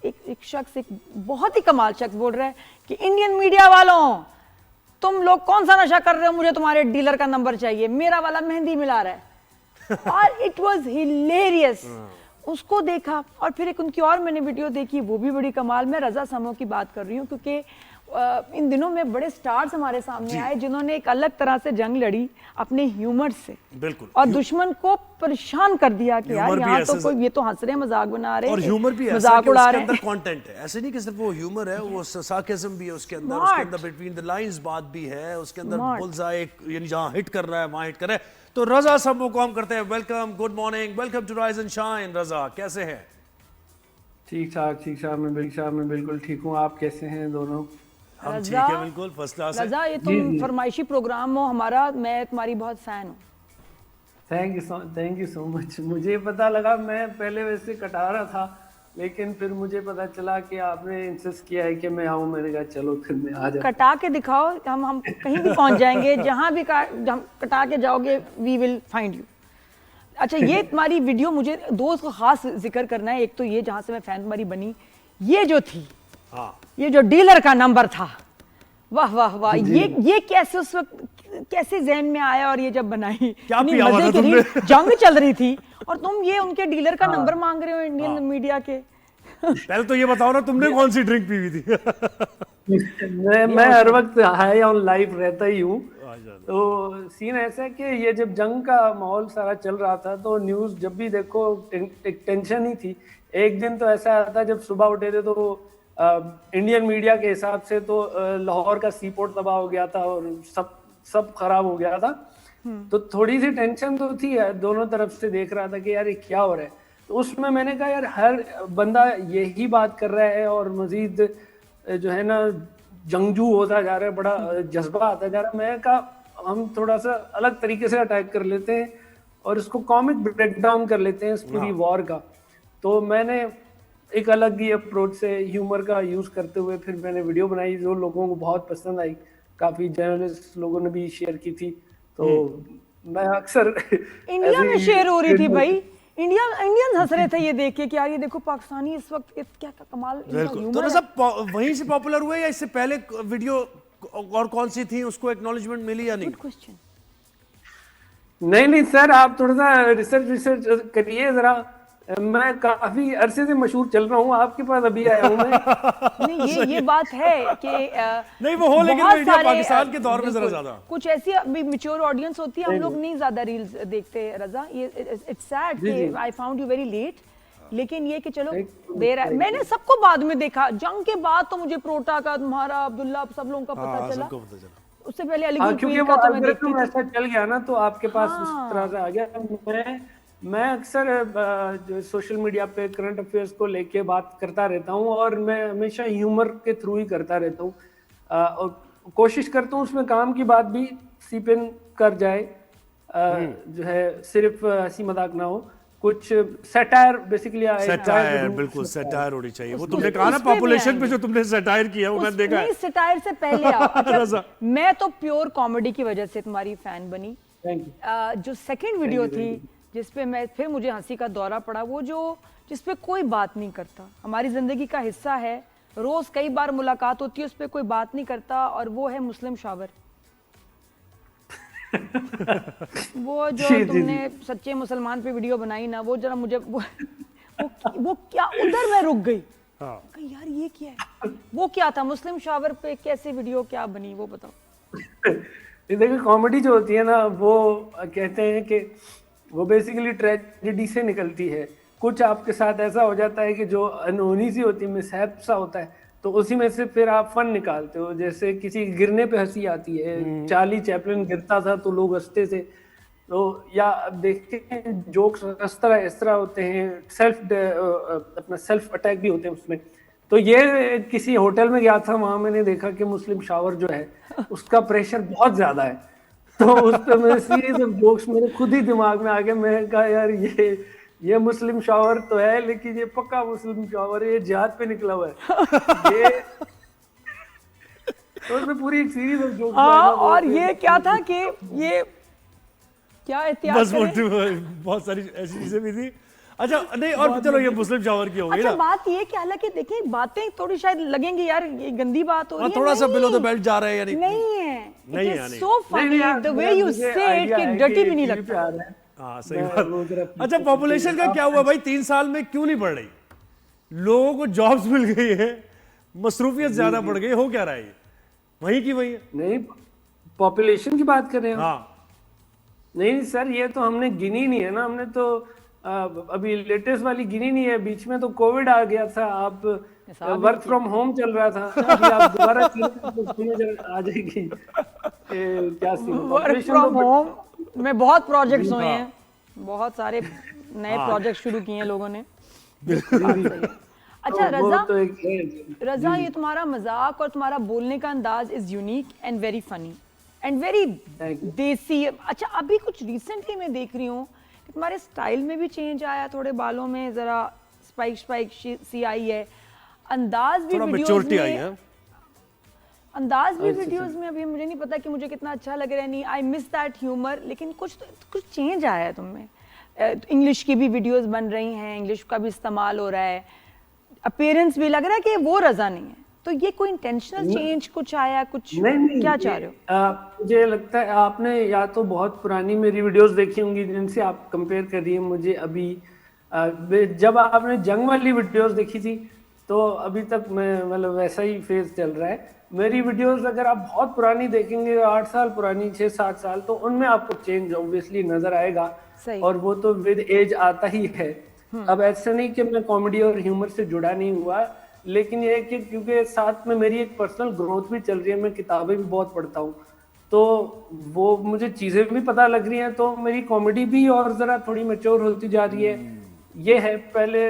एक शख्स, एक बहुत ही कमाल शख्स बोल रहा है कि इंडियन मीडिया वालों, तुम लोग कौन सा नशा कर रहे हो, मुझे तुम्हारे डीलर का नंबर चाहिए, मेरा वाला मेहंदी मिला रहा है। और इट वाज हिलेरियस। उसको देखा, और फिर एक उनकी और मैंने वीडियो देखी, वो भी बड़ी कमाल। मैं रजा समो की बात कर रही हूँ, क्योंकि इन दिनों में बड़े स्टार्स हमारे सामने आए जिन्होंने एक अलग तरह से जंग लड़ी अपने ह्यूमर से, बिल्कुल, और दुश्मन को परेशान कर दिया कि यार यहाँ तो कोई, ये तो हंस रहे हैं, मजाक बना रहे हैं, और ह्यूमर भी मजाक उड़ा रहे हैं। अंदर कंटेंट है, ऐसे नहीं कि सिर्फ वो ह्यूमर है, वो सार्केज्म भी है उसके अंदर बिटवीन द लाइंस बात भी है उसके अंदर, बुलजाए यानी जहां हिट कर रहा है वहां हिट कर रहा है। तो रजा सबको काम करते हैं, welcome, good morning, welcome to rise and shine. Raza कैसे हैं? ठीक ठाक, मैं बिल्कुल ठीक हूँ। आप कैसे हैं दोनों? हम ठीक है, बिल्कुल फर्स्ट क्लास है। रजा, ये तुम फरमाइशी प्रोग्राम हो हमारा, मैं तुम्हारी बहुत फैन हूँ। Thank you so much. मुझे पता लगा, मैं पहले वैसे कटा रहा था, लेकिन फिर मुझे पता चला कि आपने इंसिस्ट किया है कि मैं आऊँ। मैंने कहा चलो फिर मैं आ जाता। कटा के दिखाओ, हम कहीं भी पहुंच जाएंगे, जहां भी हम कटा के जाओगे, वी विल फाइंड यू। अच्छा, ये तुम्हारी वीडियो, मुझे दो उसको खास जिक्र करना है। एक तो ये जहां से मैं फैन तुम्हारी बनी, ये जो थी, ये जो डीलर का नंबर था, वाह वाह वाह, ये कैसे उस वक्त कैसे ज़हन में आया, और ये जब बनाई, क्या पिया हुआ था तुमने? जंग चल रही थी और तुम ये उनके डीलर का नंबर मांग रहे हो इंडियन मीडिया के। पहले तो ये बताओ ना, तुमने कौन सी ड्रिंक पी हुई थी? मैं हर वक्त हाई ऑन लाइफ रहता ही हूँ। तो सीन ऐसा है कि ये जब जंग का माहौल सारा चल रहा था, तो न्यूज़ जब भी देखो एक टेंशन ही थी। एक दिन तो ऐसा आता जब सुबह उठे थे तो इंडियन मीडिया के हिसाब से तो लाहौर का सी पोर्ट तबाह हो गया था और सब खराब हो गया था। तो थोड़ी सी टेंशन तो थी, दोनों तरफ से देख रहा था कि यार ये क्या हो रहा है। तो उसमें मैंने कहा यार हर बंदा यही बात कर रहा है और मजीद जो है ना जंगजू होता जा रहा है, बड़ा जज्बा आता जा रहा है। मैं कहा हम थोड़ा सा अलग तरीके से अटैक कर लेते हैं और इसको कॉमिक ब्रेक डाउन कर लेते हैं इस पूरी वॉर का। तो मैंने एक अलग ही अप्रोच से ह्यूमर का यूज़ करते हुए फिर मैंने वीडियो बनाई, जो लोगों को बहुत पसंद आई। काफ़ी जर्नलिस्ट लोगों ने भी शेयर की थी। तो मैं अक्सर इंडिया में शेयर हो रही थी भाई, इंडियन हंस रहे थे ये देख के कि यार ये देखो पाकिस्तानी इस वक्त क्या कमाल तो ना सब वहीं से पॉपुलर हुए या इससे पहले वीडियो और कौन सी थी, उसको एक्नॉलेजमेंट मिली या नहीं? Good question. नहीं सर, आप थोड़ा सा रिसर्च करिए जरा। मैं काफी अरसे से मशहूर चल रहा हूँ, आपके पास अभी आया हूँ मैं। नहीं, ये बात है कि नहीं वो हो, लेकिन इंडिया पाकिस्तान के दौर में जरा ज्यादा कुछ ऐसी अभी मैच्योर ऑडियंस होती है, हम लोग नहीं ज्यादा रील्स देखते। रजा, ये इट्स सैड कि I found you very late लेकिन ये कि चलो दे रहा है। मैंने सबको बाद में देखा, जंग के बाद तो मुझे प्रोटा का, तुम्हारा अब्दुल्ला, सब लोगों का पता चला। उससे पहले अलीगढ़ क्योंकि का तो मैं देखती थी। ऐसा चल गया ना, तो आपके पास उस तरह से आ गया। मैं अक्सर जो सोशल मीडिया पे करंट अफेयर्स को लेके बात करता रहता हूँ, और मैं हमेशा ह्यूमर के थ्रू ही करता रहता हूँ, और कोशिश करता हूँ उसमें काम की बात भी सीप इन कर जाए, जो है सिर्फ हंसी मजाक ना हो, कुछ सैटायर बेसिकली। सैटायर, बिल्कुल सैटायर होनी चाहिए। वो तुमने कहा ना पॉपुलेशन पे जो तुमने सैटायर किया वो मैंने देखा है। सैटायर से पहले अच्छा, मैं तो प्योर कॉमेडी की वजह से तुम्हारी फैन बनी। जो सेकंड वीडियो थी जिसपे मैं फिर मुझे हंसी का दौरा पड़ा, वो जो जिसपे कोई बात नहीं करता, हमारी जिंदगी का हिस्सा है, रोज कई बार मुलाकात होती है, उस पर कोई बात नहीं करता, और वो है मुस्लिम शावर। वो जो तुमने सच्चे मुसलमान पे वीडियो बनाई ना, वो जरा मुझे वो क्या, उधर मैं रुक गई। यार ये क्या है, वो क्या था मुस्लिम शावर पे, कैसे वीडियो क्या बनी वो बताओ। देखिए कॉमेडी जो होती है ना, वो कहते हैं कि वो बेसिकली ट्रेजेडी से निकलती है। कुछ आपके साथ ऐसा हो जाता है कि जो अनहोनी सी होती है, मिसहैप सा होता है, तो उसी में से फिर आप फन निकालते हो। जैसे किसी गिरने पे हंसी आती है, चार्ली चैपलिन गिरता था तो लोग हंसते थे, तो या अब देखते हैं जोक्स इस तरह होते हैं, अपना सेल्फ अटैक भी होते हैं उसमें। तो ये किसी होटल में गया था, वहां मैंने देखा कि मुस्लिम शावर जो है उसका प्रेशर बहुत ज्यादा है, तो उस पर मेरे सीरीज ऑफ जोक्स मेरे खुद ही दिमाग में आ गए। मैं कहा यार ये मुस्लिम शावर तो है, लेकिन ये पक्का मुस्लिम शावर है, ये जिहाद पे निकला हुआ है ये। तो उसमें पूरी एक सीरीज ऑफ जोक्स। और ये क्या था कि ये क्या एहतियात बस बहुत सारी ऐसी चीजें भी थी। अच्छा नहीं, और चलो ये मुस्लिम शावर की हो गई अच्छा, ना। बात ये कि हालांकि देखिए बातें थोड़ी शायद लगेंगे यार ये गंदी बात हो रही है, थोड़ा सा बिलो द बेल्ट जा रहा है यानी नहीं है, नहीं इट है, is so funny the way you से इट कि डर्टी भी नहीं लगता। हाँ सही बात। अच्छा पॉपुलेशन का क्या हुआ भाई, 3 साल में क्यों नहीं बढ़ रही? लोगों को जॉब्स मिल गई है, मसरूफियत ज्यादा बढ़ गई, हो क्या रहा है ये वही की वही है? नहीं, पॉपुलेशन की बात कर रहे हैं। हाँ नहीं सर, ये तो हमने गिनी नहीं है ना, हमने तो अभी लेटेस्ट वाली गिनी नहीं है। बीच में तो कोविड आ गया था, आप वर्क फ्रॉम होम चल रहा था, अभी आप दोबारा आ जाएगी क्या सीन। वर्क फ्रॉम होम में बहुत प्रोजेक्ट्स हुए हैं, बहुत सारे नए प्रोजेक्ट शुरू किए हैं लोगों ने। अच्छा रजा, ये तुम्हारा मजाक और तुम्हारा बोलने का अंदाज is unique and very funny and very देसी। अच्छा अभी कुछ रिसेंटली मैं देख रही हूँ कि तुम्हारे स्टाइल में भी चेंज आया, थोड़े बालों में जरा स्पाइक सी आई है, अंदाज भी वीडियोस में, अंदाज भी वीडियोस में अभी मुझे नहीं पता कि मुझे कितना अच्छा लग रहा है, नहीं आई मिस दैट ह्यूमर, लेकिन कुछ चेंज आया है तुम में। इंग्लिश की भी वीडियोस बन रही हैं, इंग्लिश का भी इस्तेमाल हो रहा है, अपीयरेंस भी लग रहा है कि वो रजा नहीं है, तो ये कोई इंटेंशनल चेंज कुछ आया, कुछ नहीं, क्या चाह रहे हो? मुझे लगता है आपने या तो बहुत पुरानी मेरी वीडियोस देखी होंगी जिनसे आप कंपेयर कर रही है मुझे अभी। जब आपने जंग वाली वीडियोस देखी थी तो अभी तक मैं मतलब वैसा ही फेज चल रहा है। मेरी वीडियोस अगर आप बहुत पुरानी देखेंगे, 8 साल पुरानी, 6-7 साल, तो उनमें आपको चेंज ऑब्वियसली नजर आएगा, और वो तो विद एज आता ही है। अब ऐसा नहीं कि मैं कॉमेडी और ह्यूमर से जुड़ा नहीं हुआ, लेकिन ये कि क्योंकि साथ में मेरी एक पर्सनल ग्रोथ भी चल रही है, मैं किताबें भी बहुत पढ़ता हूँ, तो वो मुझे चीजें भी पता लग रही हैं, तो मेरी कॉमेडी भी और जरा थोड़ी मैच्योर होती जा रही है। ये है, पहले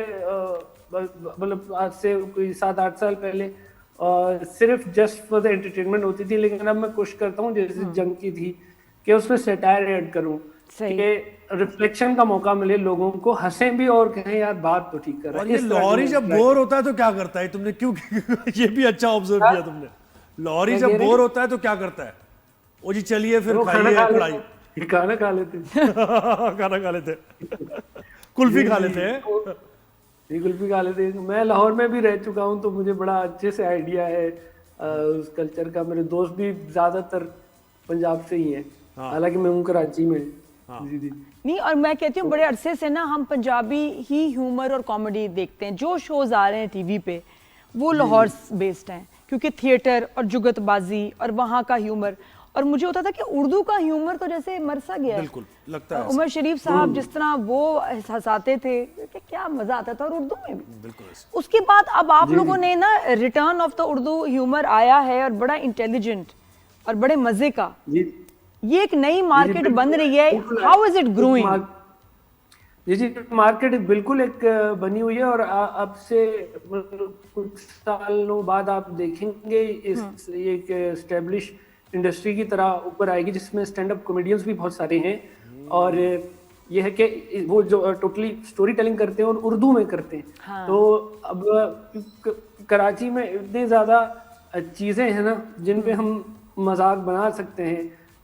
मतलब आज से कोई 7-8 साल पहले सिर्फ जस्ट फॉर द एंटरटेनमेंट होती थी, लेकिन अब मैं कोशिश करता हूँ जैसे जंग की थी कि उसमें सैटायर ऐड करूँ कि रिफ्लेक्शन का मौका मिले, लोगों को हंसें भी और कहें यार बात तो ठीक कर रहा है। लॉरी जब बोर होता है तो क्या करता है? तुमने क्यों ये भी अच्छा ऑब्जर्व किया तुमने। लॉरी जब बोर होता है तो क्या करता है? ओ जी चलिए फिर खाइए कढ़ाई, खाना खा लेते खाना खा लेते, कुल्फी खा लेते हैं, कुल्फी खा लेते हैं। मैं लाहौर में भी रह चुका हूँ, तो मुझे बड़ा अच्छे से आइडिया है उस कल्चर का। मेरे दोस्त भी ज्यादातर पंजाब से ही हैं, हालांकि मैं हूँ कराची में। जी नहीं, और मैं कहती हूँ बड़े अरसे से ना हम पंजाबी ही ह्यूमर और कॉमेडी देखते हैं, जो शोज आ रहे हैं टीवी पे वो लाहौर बेस्ड हैं, क्योंकि थिएटर और जुगतबाजी और वहाँ का ह्यूमर, और मुझे होता था कि उर्दू का ह्यूमर तो जैसे मर सा गया है। बिल्कुल लगता है उमर शरीफ साहब जिस तरह वो हंसाते थे कि क्या मजा आता था, और उर्दू में भी बिल्कुल ऐसे। उसके बाद अब आप लोगों ने ना return of the Urdu humour आया है और बड़ा इंटेलिजेंट और बड़े मजे का, ये एक नई मार्केट बन रही है। How is it growing? जी मार्केट बिल्कुल एक बनी हुई है, और अब से कुछ सालों बाद आप देखेंगे इस ये एक एस्टेब्लिश इंडस्ट्री की तरह ऊपर आएगी, जिसमें स्टैंड अप कॉमेडियंस भी बहुत सारे हैं। और ये है कि वो जो टोटली स्टोरी टेलिंग करते हैं और उर्दू में करते हैं। हाँ। तो अब कराची में इतनी ज़्यादा चीज़ें हैं ना जिन पे हम मजाक बना सकते हैं।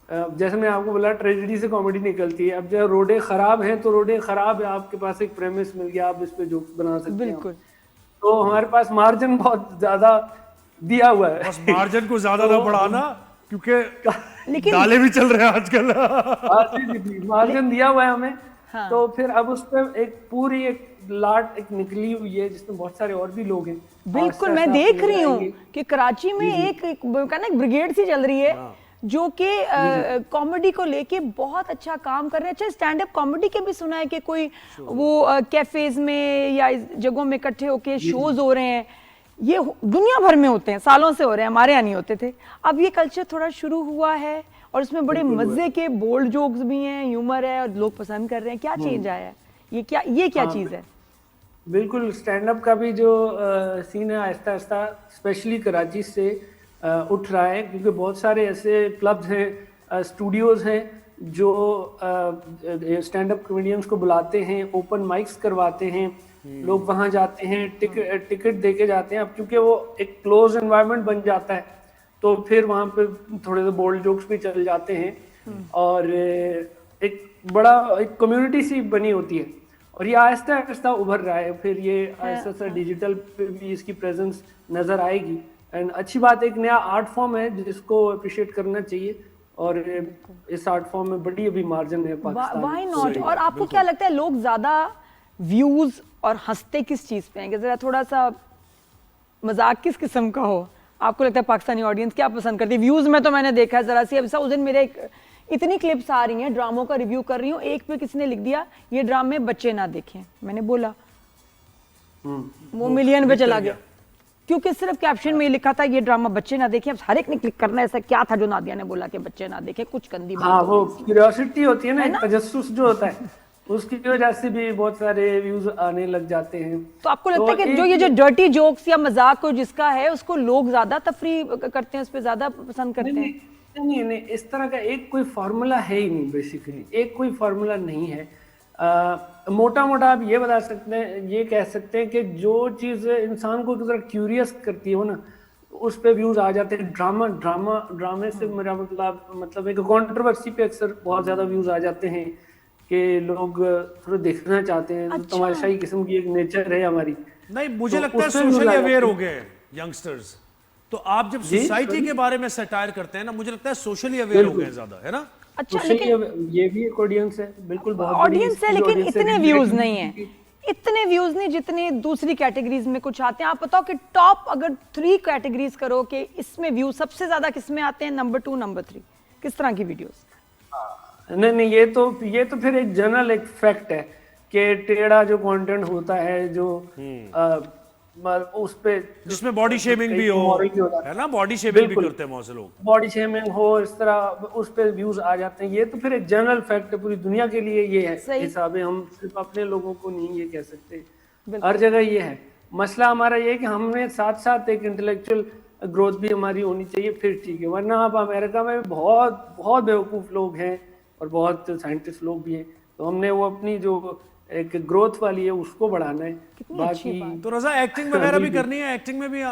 जैसे मैं आपको बोला ट्रेजेडी से कॉमेडी निकलती है। अब जो रोडे खराब हैं तो रोडे खराब है, आपके पास एक प्रेमिस मिल गया, आप इस पे जोक्स बना सकते हैं। बिल्कुल। तो हमारे पास मार्जिन बहुत ज्यादा दिया हुआ है। बस मार्जिन को ज्यादा ना बढ़ाना, क्योंकि लेकिन गाले भी चल रहे हैं आजकल। मार्जिन दिया हुआ है हमें। हाँ। तो फिर अब उस पर एक पूरी एक लाट एक निकली हुई है जिसमें बहुत सारे और भी लोग हैं। बिल्कुल, मैं देख रही हूँ कि कराची में एक ब्रिगेड सी चल रही है जो कि कॉमेडी को लेके बहुत अच्छा काम कर रहे हैं। अच्छा, स्टैंड अप कॉमेडी के भी सुना है कि कोई वो कैफेज में या जगहों में इकट्ठे होके शोज हो रहे हैं, ये दुनिया भर में होते हैं, सालों से हो रहे हैं, हमारे यहाँ नहीं होते थे। अब ये कल्चर थोड़ा शुरू हुआ है और इसमें बड़े मजे के बोल्ड जोक्स भी हैं, ह्यूमर है और लोग पसंद कर रहे हैं। क्या चेंज आया है? ये क्या चीज है? बिल्कुल, स्टैंड अप का भी जो सीन है आहिस्ता आहिस्ता स्पेशली कराची से उठ रहा है, क्योंकि बहुत सारे ऐसे क्लब्स हैं, स्टूडियोज हैं जो स्टैंड अप कॉमेडियंस को बुलाते हैं, ओपन माइक्स करवाते हैं, लोग वहाँ जाते हैं, टिकट दे के जाते हैं। अब क्योंकि वो एक क्लोज एनवायरनमेंट बन जाता है तो फिर वहाँ पे थोड़े से बोल्ड जोक्स भी चल जाते हैं और एक बड़ा एक कम्युनिटी सी बनी होती है। और ये आहिस्ता आहिस्ता उभर रहा है, फिर ये आहिस्ता आहिस्ता डिजिटल पे भी इसकी प्रेजेंस नजर आएगी। एंड अच्छी बात, एक नया आर्ट फॉर्म है जिसको अप्रिशिएट करना चाहिए, और इस आर्ट फॉर्म में बड़ी अभी मार्जिन है पाकिस्तान में। Why not? और आपको क्या लगता है लोग ज्यादा व्यूज और हंसते किस चीज पे हैं? कि जरा थोड़ा सा मजाक किस किस्म का हो, आपको लगता है पाकिस्तानी ऑडियंस क्या पसंद करती है? व्यूज में तो मैंने देखा है जरा सी, अब उस दिन मेरे इतनी क्लिप्स आ रही हैं, ड्रामों का रिव्यू कर रही हूँ, एक पे किसी ने लिख दिया ये ड्रामे बच्चे ना देखें। मैंने बोला वो मिलियन पे चला गया, क्योंकि सिर्फ कैप्शन में लिखा था ये ड्रामा बच्चे ना देखें। अब हर एक ने क्लिक करना है, ऐसा क्या था जो नादिया ने बोला कि बच्चे ना देखें? कुछ गंदी बात। हाँ, वो क्यूरियोसिटी होती है ना, तजस्सुस जो होता है, उसकी वजह से भी बहुत सारे व्यूज आने लग जाते हैं। तो आपको लगता है कि जो ये जो डर्टी जोक्स या मजाक को जिसका है उसको लोग ज्यादा तफरी करते हैं, उस पर ज्यादा पसंद करते हैं? नहीं, इस तरह का एक कोई फार्मूला है ही नहीं। बेसिकली एक कोई फार्मूला नहीं है। मोटा मोटा आप ये बता सकते हैं, ये कह सकते हैं कि जो चीज़ इंसान को जरा क्यूरियस करती है वो ना, उस पे व्यूज आ जाते हैं। ड्रामे से मेरा मतलब एक कंट्रोवर्सी पे अक्सर बहुत ज़्यादा व्यूज आ जाते हैं कि लोग थोड़ा देखना चाहते हैं। अच्छा। तमाशाई किस्म की एक नेचर है हमारी। नहीं, मुझे लगता है सोशली अवेयर हो गए यंगस्टर्स। तो आप जब सोसाइटी के बारे में सटायर करते हैं ना, मुझे लगता है सोशली अवेयर हो गए ज्यादा, है ना? अच्छा, लेकिन ये भी एक ऑडियंस है, बिल्कुल बहुत ऑडियंस है, लेकिन इतने व्यूज नहीं है, इतने व्यूज नहीं जितने दूसरी कैटेगरीज में कुछ आते हैं। आप बताओ कि टॉप अगर 3 कैटेगरीज करो कि इसमें व्यू सबसे ज्यादा किसमें आते हैं, नंबर 2 नंबर 3 किस तरह की वीडियोस? नहीं, ये तो फिर एक जनरल एक फैक्ट है कि टेढ़ा जो कंटेंट होता है, जो उस पे जिसमें बॉडी शेमिंग भी हो, है ना? बॉडी शेमिंग भी करते हैं बहुत से लोग, बॉडी शेमिंग हो, इस तरह उस पे व्यूज आ जाते हैं। ये तो फिर एक जनरल फैक्ट है, पूरी दुनिया के लिए ये है हिसाब है। हम सिर्फ अपने लोगों को नहीं ये कह सकते, हर जगह ये है। मसला हमारा ये है कि हमने साथ साथ एक इंटेलेक्चुअल ग्रोथ भी हमारी होनी चाहिए, फिर ठीक है। वरना आप अमेरिका में बहुत बहुत बेवकूफ़ लोग हैं और बहुत साइंटिस्ट लोग भी हैं, तो हमने वो अपनी जो एक ग्रोथ वाली है उसको बढ़ाना है। बाकी तो रज़ा एक्टिंग वगैरह भी करनी है, एक्टिंग में भी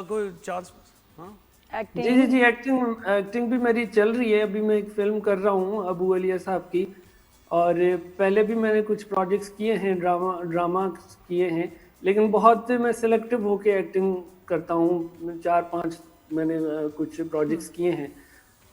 कोई चांस? हाँ, जी, एक्टिंग भी मेरी चल रही है। अभी मैं एक फिल्म कर रहा हूँ अबू अलिया साहब की, और पहले भी मैंने कुछ प्रोजेक्ट्स किए हैं, ड्रामा किए हैं, लेकिन बहुत मैं सिलेक्टिव होके एक्टिंग करता हूँ। 4-5 मैंने कुछ प्रोजेक्ट्स किए हैं,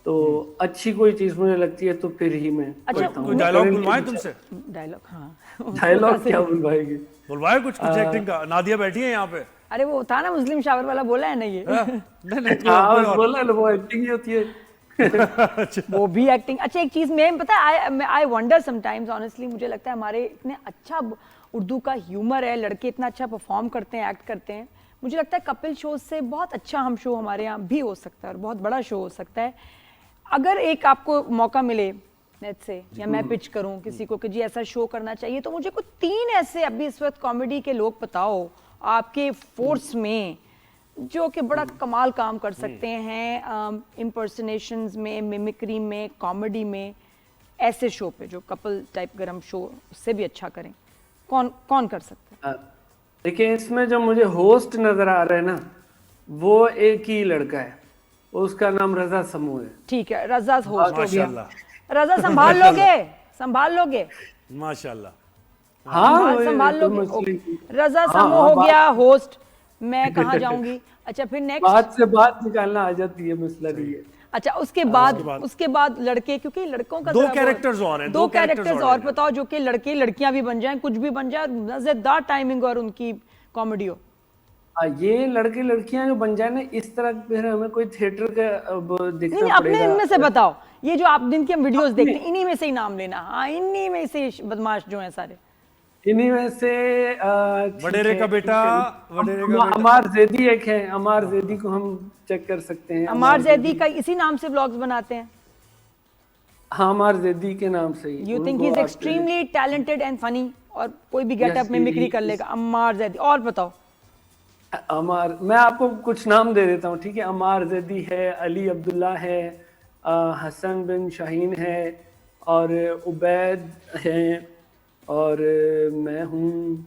तो अच्छी कोई चीज मुझे लगती है तो फिर ही मैं करता हूं। डायलॉग बुलवाए तुमसे? डायलॉग? हाँ, डायलॉग क्या बुलवाएगी? बुलवाए कुछ एक्टिंग का? नादिया बैठी है यहाँ पे। अरे वो था ना मुस्लिम शावर वाला, बोला है ना ये? हाँ, बोला वो एक्टिंग ही होती है। वो भी एक्टिंग। अच्छा एक चीज में पता है, आई वंडर समटाइम्स ऑनेस्टली, मुझे लगता है हमारे इतने अच्छा उर्दू का ह्यूमर है, लड़के इतना अच्छा परफॉर्म करते हैं, एक्ट करते हैं, मुझे लगता है कपिल शो से बहुत अच्छा हम शो हमारे यहाँ भी हो सकता है और बहुत बड़ा शो हो सकता है। अगर एक आपको मौका मिले नेट से, या मैं पिच करूं किसी को कि जी ऐसा शो करना चाहिए, तो मुझे कुछ 3 ऐसे अभी इस वक्त कॉमेडी के लोग बताओ आपके फोर्स में जो कि बड़ा कमाल काम कर सकते हैं इम्पर्सनेशंस में, मिमिक्री में, कॉमेडी में, ऐसे शो पे जो कपल टाइप गरम शो उससे भी अच्छा करें, कौन कर सकता है? देखिए इसमें जो मुझे होस्ट नजर आ रहा है ना, वो एक ही लड़का है, उसका नाम रजा समूह है। ठीक है, रजा होस्ट हो गया। माशाल्लाह। रजा संभाल लोगे माशाल्लाह। हाँ संभाल तो लोगे। मछली रजा समूह हो गया होस्ट, मैं कहाँ जाऊंगी? अच्छा फिर नेक्स्ट बात से बात निकालना आ जाती है, मसला नहीं है। अच्छा उसके बाद लड़के, क्योंकि लड़कों का 2 कैरेक्टर्स और हैं, 2 कैरेक्टर्स और बताओ जो कि लड़के लड़कियां भी बन जाएं, कुछ भी बन जाए, मजेदार टाइमिंग और उनकी कॉमेडी हो। ये लड़के लड़कियां जो बन जाए ना, इस तरह फिर हमें कोई थिएटर का अब देखना नहीं अपने पड़ेगा। इनमें से बताओ, ये जो आप जिनके हम वीडियोस देखते हैं इन्हीं में से ही नाम लेना। हाँ इन्हीं में से बदमाश जो हैं सारे, इन्हीं में से वडेरे का बेटा, अमार जैदी एक है, अमार जैदी को हम चेक कर सकते हैं। अमार जैदी का इसी नाम से व्लॉग्स बनाते हैं। हाँ अमार जैदी के नाम से ही। You think he is extremely talented and funny, और कोई भी गेटअप में मिमिक्री कर लेगा। अमार जैदी। और बताओ। अमार, मैं आपको कुछ नाम दे देता हूँ, ठीक है? अमार जैदी है, अली अब्दुल्ला है, हसन बिन शाहीन है, और उबैद है, और मैं हूँ,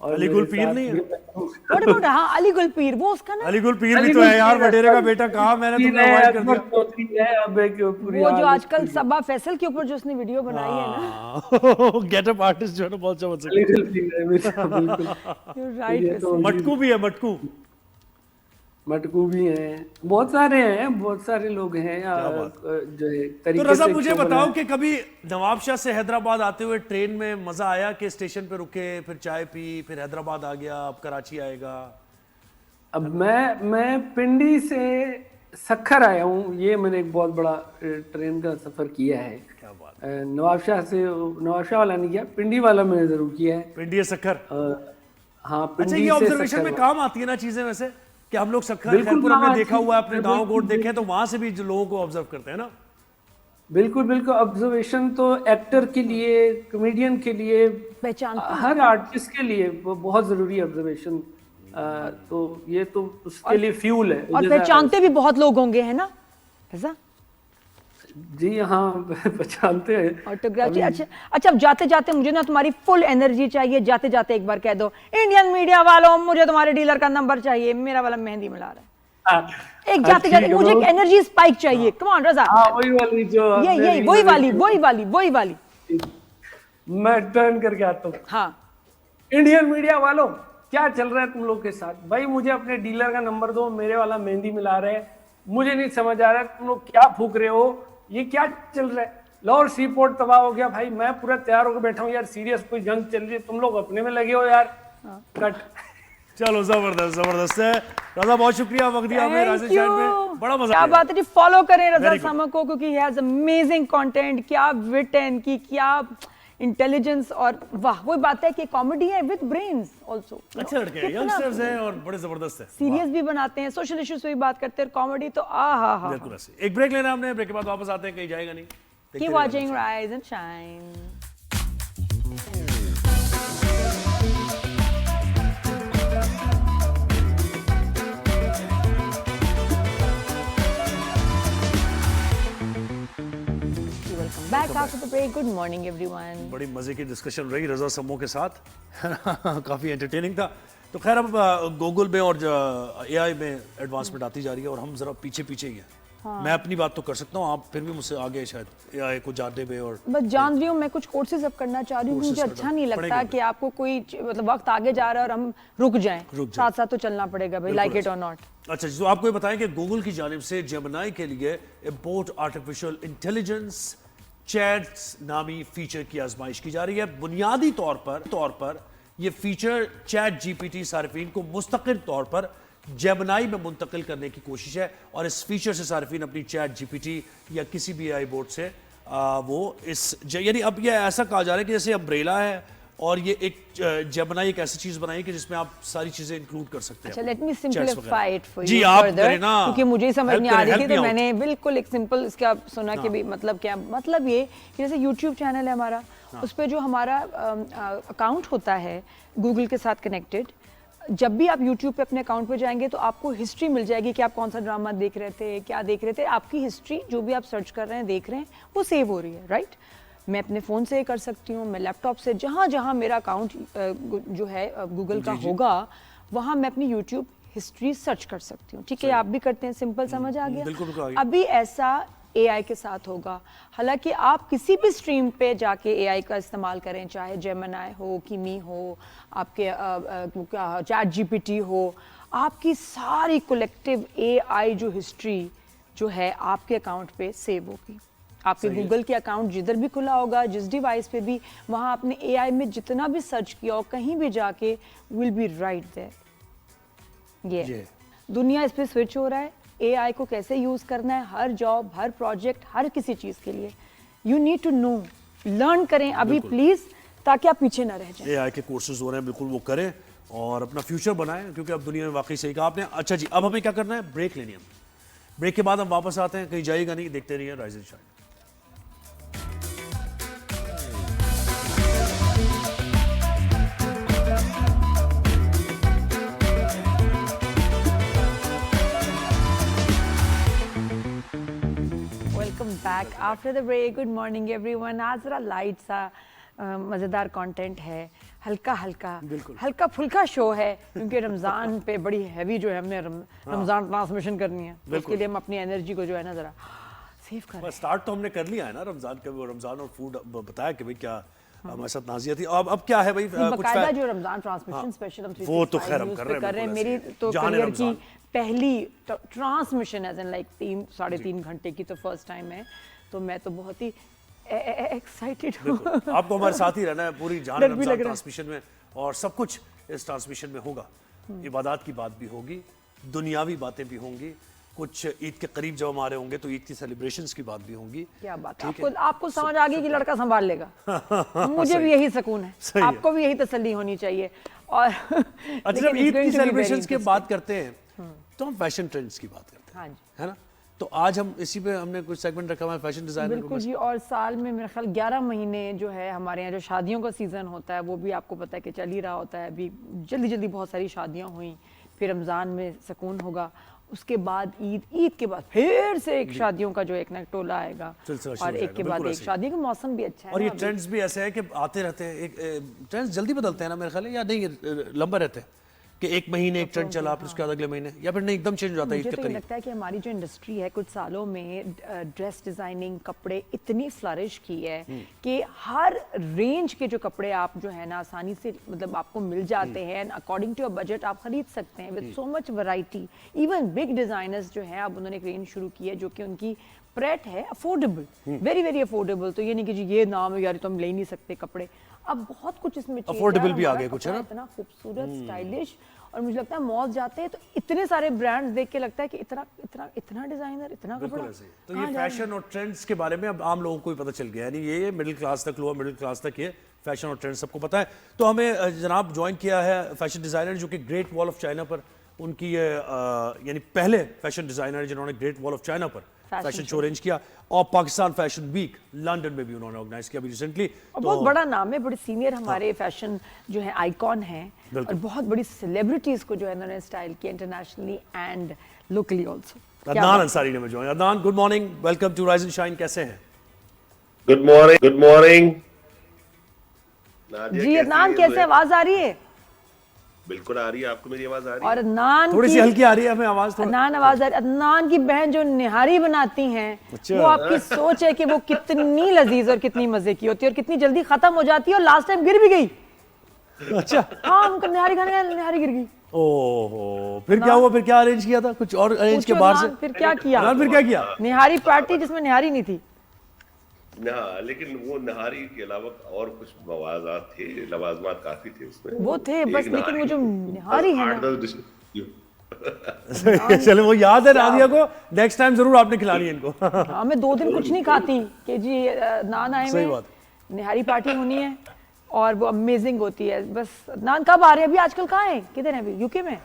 और अली गुलपीर नहीं है? What about, हाँ अली गुलपीर, वो उसका ना अली गुलपीर भी तो है यार, वडेरे का बेटा। कहा मैंने तुमने अवॉइड कर दिया। वो जो आजकल सबा फैसल के ऊपर जो उसने वीडियो बनाई है ना, गेटअप आर्टिस्ट जो है ना, बहुत समझ अली गुलपीर है, बिल्कुल। You're right, मटकू भी है, मटकू भी हैं, बहुत सारे हैं, बहुत सारे लोग हैं जो है तरीके तो रजा से मुझे शो बताओ बनाए। कि कभी नवाब शाह से हैदराबाद आते हुए ट्रेन में मजा आया कि स्टेशन पे रुके, फिर चाय पी, फिर हैदराबाद आ गया, अब कराची आएगा? अब मैं पिंडी से सखर आया हूँ, ये मैंने एक बहुत बड़ा ट्रेन का सफर किया है। क्या बात, नवाब शाह वाला नहीं किया, पिंडी वाला मैंने जरूर किया है। पिंडी सखर। हाँ अच्छा पिंडी ये से ऑब्जर्वेशन सखर में काम आती है ना चीजें, वैसे कि हम लोग सखर बिल्कुल खैरपुर हमने काम देखा आती हुआ है, है, अपने गांव गोट देखे हैं, तो वहां से भी जो लोगों को ऑब्जर्व करते हैं ना। बिल्कुल ऑब्जर्वेशन तो एक्टर के लिए, कॉमेडियन के लिए, पहचान हर आर्टिस्ट के लिए वो बहुत जरूरी है ऑब्जर्वेशन। तो ये तो उसके लिए फ्यूल है। और पहचानते भी बहुत लोग होंगे, है ना रजा? जी हाँ पहचानते हैं। ऑटोग्राफ। अच्छा अब जाते जाते मुझे ना तुम्हारी फुल एनर्जी चाहिए, जाते जाते एक बार कह दो, इंडियन मीडिया वालों मुझे तुम्हारे डीलर का नंबर चाहिए, मेरा वाला मेहंदी मिला रहा है। एक जाते जाते मुझे एक एनर्जी स्पाइक चाहिए। कम ऑन रजा। वही वाली जो ये वही वाली। मैं टर्न करके आता हूँ। हाँ इंडियन मीडिया वालों, क्या चल रहा है तुम लोग के साथ? भाई मुझे अपने डीलर का नंबर दो, मेरे वाला मेहंदी मिला रहे हैं, मुझे नहीं समझ आ रहा है तुम लोग क्या फूक रहे हो, ये क्या चल रहा है? लाहौर सी पोर्ट तबाह हो गया भाई, मैं पूरा तैयार होकर बैठा हूँ यार, सीरियस कोई जंग चल रही है, तुम लोग अपने में लगे हो यार। कट। चलो जबरदस्त है रजा, बहुत शुक्रिया वक्त दिया हमें राजेश शाइन पे, बड़ा मजा क्या आया। बात है जी। फॉलो करें रजा Very good. सामा को, क्योंकि ही हैज अमेजिंग कंटेंट। क्या विट है इनकी, क्या इंटेलिजेंस, और वाह वही बात है कि कॉमेडी है विद ब्रेन्स आल्सो। अच्छे लड़के हैं, यंगस्टर्स हैं और बड़े जबरदस्त हैं, सीरियस भी बनाते हैं, सोशल इश्यूज पे भी बात करते हैं, कॉमेडी तो हा। बिल्कुल ऐसे। एक ब्रेक लेना हमने, ब्रेक के बाद वापस आते हैं, कहीं जाएगा नहीं। देखते Keep रहिए। watching Rise and Shine. Welcome back after the break. Good morning, everyone. बड़ी मजे की डिस्कशन रही रजा समूह के साथ काफी एंटरटेनिंग था। तो खैर अब गूगल में और एआई में एडवांसमेंट आती जा रही है और हम जरा पीछे ही हैं। मैं अपनी बात तो कर सकता हूँ, आप फिर भी मुझसे आगे शायद एआई को जानने में। और बस जान रही हूँ, मैं कुछ कोर्सेज अब करना चाह रही हूँ। मुझे अच्छा नहीं लगता कि आपको कोई मतलब वक्त आगे जा रहा है और हम रुक जाएं। साथ साथ तो चलना पड़ेगा भाई, लाइक इट और नॉट। अच्छा जी, तो आपको ये बताएं कि गूगल की जानिब से जेमिनी के लिए इम्पोर्ट आर्टिफिशियल इंटेलिजेंस चैट्स नामी फीचर की आजमाइश की जा रही है। बुनियादी तौर पर ये फीचर चैट जीपीटी सार्फिन को मुस्तकिल तौर पर जेमिनी में मुंतकिल करने की कोशिश है, और इस फीचर से सार्फिन अपनी चैट जीपीटी या किसी भी AI बोर्ड से वो यानी अब ये ऐसा कहा जा रहा है कि जैसे अम्ब्रेला है और ये एक जेमिनी एक ऐसी चीज बनाई कि जिसमें आप सारी चीजें इंक्लूड कर सकते हैं। अच्छा, let me simplify it for जी, यू आप फर्दर, करें ना, क्योंकि मुझे ही समझ नहीं आ रही थी, तो out. मैंने बिल्कुल एक सिंपल इसका सुना कि भी मतलब क्या, मतलब ये कि जैसे YouTube चैनल है हमारा, उस पे जो हमारा अकाउंट होता है गूगल के साथ कनेक्टेड, जब भी आप YouTube पे अपने अकाउंट पे जाएंगे तो आपको हिस्ट्री मिल जाएगी कि आप कौन सा ड्रामा देख रहे थे, क्या देख रहे थे, आपकी हिस्ट्री जो भी आप सर्च कर रहे हैं, देख रहे हैं, वो सेव हो रही है, राइट? मैं अपने फ़ोन से कर सकती हूँ, मैं लैपटॉप से, जहाँ जहाँ मेरा अकाउंट जो है गूगल का होगा, वहाँ मैं अपनी यूट्यूब हिस्ट्री सर्च कर सकती हूँ। ठीक है, आप भी करते हैं, सिंपल समझ आ गया। बिल्कुल। अभी ऐसा AI के साथ होगा। हालांकि आप किसी भी स्ट्रीम पे जाके AI का इस्तेमाल करें, चाहे जेमिनी हो, किमी हो, आपके चैट जीपीटी हो, आपकी सारी कलेक्टिव AI जो हिस्ट्री जो है आपके अकाउंट पे सेव होगी। आपके गूगल के अकाउंट जिधर भी खुला होगा, जिस डिवाइस पे भी, वहाँ आपने AI में जितना भी सर्च किया हो, कहीं भी जाके विल बी राइट देयर। ये दुनिया इस पे स्विच हो रहा है। AI को कैसे यूज करना है, हर जॉब, हर प्रोजेक्ट, हर किसी चीज के लिए you need to know, learn करें अभी प्लीज, ताकि आप पीछे ना रह जाएं। AI के कोर्सेज हो रहे हैं, बिल्कुल वो करें और अपना फ्यूचर बनाएं, क्योंकि अब दुनिया में वाकई सही कहा आपने। अच्छा जी, अब हमें क्या करना है, ब्रेक लेनी है। ब्रेक के बाद हम वापस आते हैं, कहीं जाइएगा नहीं, देखते रहिए rise and shine. Back after the break. Good morning everyone. आज जरा लाइट सा मज़ेदार कंटेंट है, हल्का हल्का फुल्का शो है, क्योंकि रमज़ान पे बड़ी हैवी जो है हमने रमज़ान ट्रांसमिशन करनी है, उसके लिए हम अपनी एनर्जी को जो है ना जरा सेव कर रहे हैं। स्टार्ट तो हमने कर लिया है ना रमज़ान का, रमज़ान और फूड बताया कि भाई क्या हमारे साथ नाजिया थी। अब क्या है भाई, बकायदा जो रमज़ान ट्रांसमिशन स्पेशल हम वो तो खैर हम कर रहे हैं। मेरी तो करियर की पहली ट्रांसमिशन एज इन लाइक 3-3.5 घंटे की तो फर्स्ट टाइम है, तो मैं तो बहुत ही एक्साइटेड हूँ। आपको हमारे साथ ही रहना है पूरी जान रमज़ान ट्रांसमिशन में, और सब कुछ इस ट्रांसमिशन में होगा। इबादत की बात भी होगी, दुनियावी बातें भी होंगी, कुछ ईद के करीब जब हम आ रहे होंगे तो ईद की सेलिब्रेशंस की बात भी होंगी। क्या बात है, आपको समझ आ गई कि लड़का संभाल लेगा। मुझे भी यही सुकून है, आपको भी यही तसल्ली होनी चाहिए। और अच्छा, जब ईद की सेलिब्रेशंस की बात करते हैं तो हम फैशन ट्रेंड्स की बात करते हैं। हाँ जी, है ना? तो आज हम इसी पे हमने कुछ सेगमेंट रखा हुआ है फैशन डिजाइनर। बिल्कुल जी। और साल में मेरे ख्याल 11 महीने जो है हमारे यहाँ जो शादियों का सीजन होता है, वो भी आपको पता है कि चल ही रहा होता है। अभी जल्दी बहुत सारी शादियाँ हुई, फिर रमज़ान में सुकून होगा, उसके बाद ईद के बाद फिर से एक शादियों का जो एक ना टोला आएगा, और एक के बाद एक। शादी का मौसम भी अच्छा है, और ये ट्रेंड्स भी ऐसे है कि आते रहते हैं। एक ट्रेंड्स जल्दी बदलते हैं ना मेरे ख्याल है, या नहीं लंबा रहते हैं कि एक महीने एक ट्रेंड चला, फिर उसके बाद अगले महीने, या फिर नहीं एकदम चेंज हो जाता है ईद के करीब। मुझे लगता है कि हमारी जो इंडस्ट्री है कुछ सालों में ड्रेस डिजाइनिंग, कपड़े इतनी फ्लरिश की है कि हर रेंज के जो कपड़े आप जो है ना आसानी से मतलब आपको मिल जाते हैं, अकॉर्डिंग टू योर बजट आप खरीद सकते हैं, with so much variety. Even big designers जो है, अब उन्होंने एक रेंज शुरू की है जो कि उनकी प्रेट है, अफोर्डेबल, वेरी अफोर्डेबल। तो ये नहीं कि जी ये नाम है यार तो हम ले नहीं सकते कपड़े, अब बहुत कुछ इसमें अफोर्डेबल भी आ गए कुछ, है ना? इतना खूबसूरत, स्टाइलिश, और मुझे लगता है मॉल जाते हैं तो इतने सारे ब्रांड्स देख के लगता है कि इतना डिजाइनर, इतना कपड़ा। तो ये फैशन और ट्रेंड्स के बारे में अब आम लोगों को भी पता चल गया, यानी ये मिडिल क्लास तक, लोअर मिडिल क्लास तक ये फैशन और ट्रेंड सबको पता है। तो हमें जनाब ज्वाइन किया है फैशन डिजाइनर जो कि ग्रेट वॉल ऑफ चाइना पर उनकी यानी पहले फैशन डिजाइनर जिन्होंने ग्रेट वॉल ऑफ चाइना पर फैशन शो अरेंज किया, और पाकिस्तान फैशन वीक लंदन में भी उन्होंने ऑर्गेनाइज किया अभी रिसेंटली। तो बहुत बड़ा नाम है, बड़े सीनियर हमारे फैशन जो है आइकॉन हैं, और बहुत बड़ी सेलिब्रिटीज को जो है उन्होंने स्टाइल किया internationally and locally also. Adnan Ansari ने मुझे join. Adnan, good morning, welcome to rise and shine, कैसे हैं? गुड मॉर्निंग जी। अदनान कैसे, आवाज आ रही है? बिल्कुल आ रही है, आपको मेरी आवाज आ रही है? और अदनान थोड़ी सी हल्की आ रही है हमें आवाज, अदनान आवाज आ रही है। अदनान की बहन जो निहारी बनाती हैं, वो आपकी सोच है कि वो कितनी लजीज और कितनी मजे की होती है और कितनी जल्दी खत्म हो जाती है, और लास्ट टाइम गिर भी गई। अच्छा, हाँ, हम निहारी खाने गए, निहारी गिर गई। ओहो, फिर क्या हुआ? फिर क्या अरेंज किया था? कुछ और अरेंज के बाहर से? फिर क्या किया? फिर क्या किया? निहारी पार्टी जिसमें निहारी नहीं थी ना, लेकिन वो नहारी के अलावा और कुछ मवाज़ात थे, लवाजमात काफी थे उसमें। वो थे बस, लेकिन वो जो निहारी है ना, चलो वो याद है नादिया को, नेक्स्ट टाइम जरूर आपने खिलानी है इनको। हाँ, मैं 2 दिन कुछ नहीं खाती कि जी नान आए सही हुए बात। निहारी पार्टी होनी है और वो अमेजिंग होती है। बस नान कब आ रहे हैं अभी? आजकल कहाँ है, किधर है अभी? यूके में?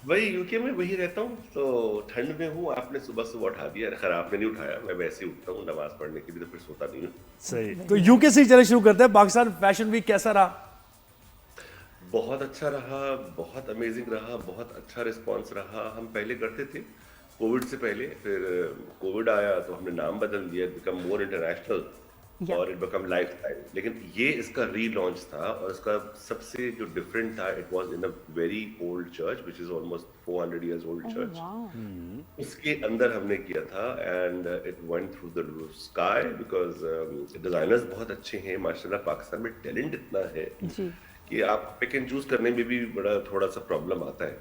वही यूके में वही रहता हूँ, तो ठंड में हूँ। आपने सुबह सुबह उठा दिया, खैर आपने नहीं उठाया, मैं वैसे ही उठता हूँ नमाज पढ़ने के लिए, तो फिर सोता नहीं हूँ। सही। तो यूके से ही चले शुरू करते हैं। पाकिस्तान फैशन वीक कैसा रहा? बहुत अच्छा रहा, बहुत अमेजिंग रहा, बहुत अच्छा रिस्पांस रहा। हम पहले करते थे कोविड से पहले, फिर कोविड आया तो हमने नाम बदल दिया, बिकम मोर इंटरनेशनल और इट बिकम लाइफस्टाइल। लेकिन ये इसका रीलॉन्च था और इसका सबसे जो डिफरेंट था, it was in a very old church which is almost 400 years old church. उसके अंदर हमने किया था and it went through the sky because designers बहुत अच्छे हैं माशाल्लाह। पाकिस्तान में टैलेंट इतना है जी। कि आप पिक एंड चूज करने में भी बड़ा थोड़ा सा प्रॉब्लम आता है।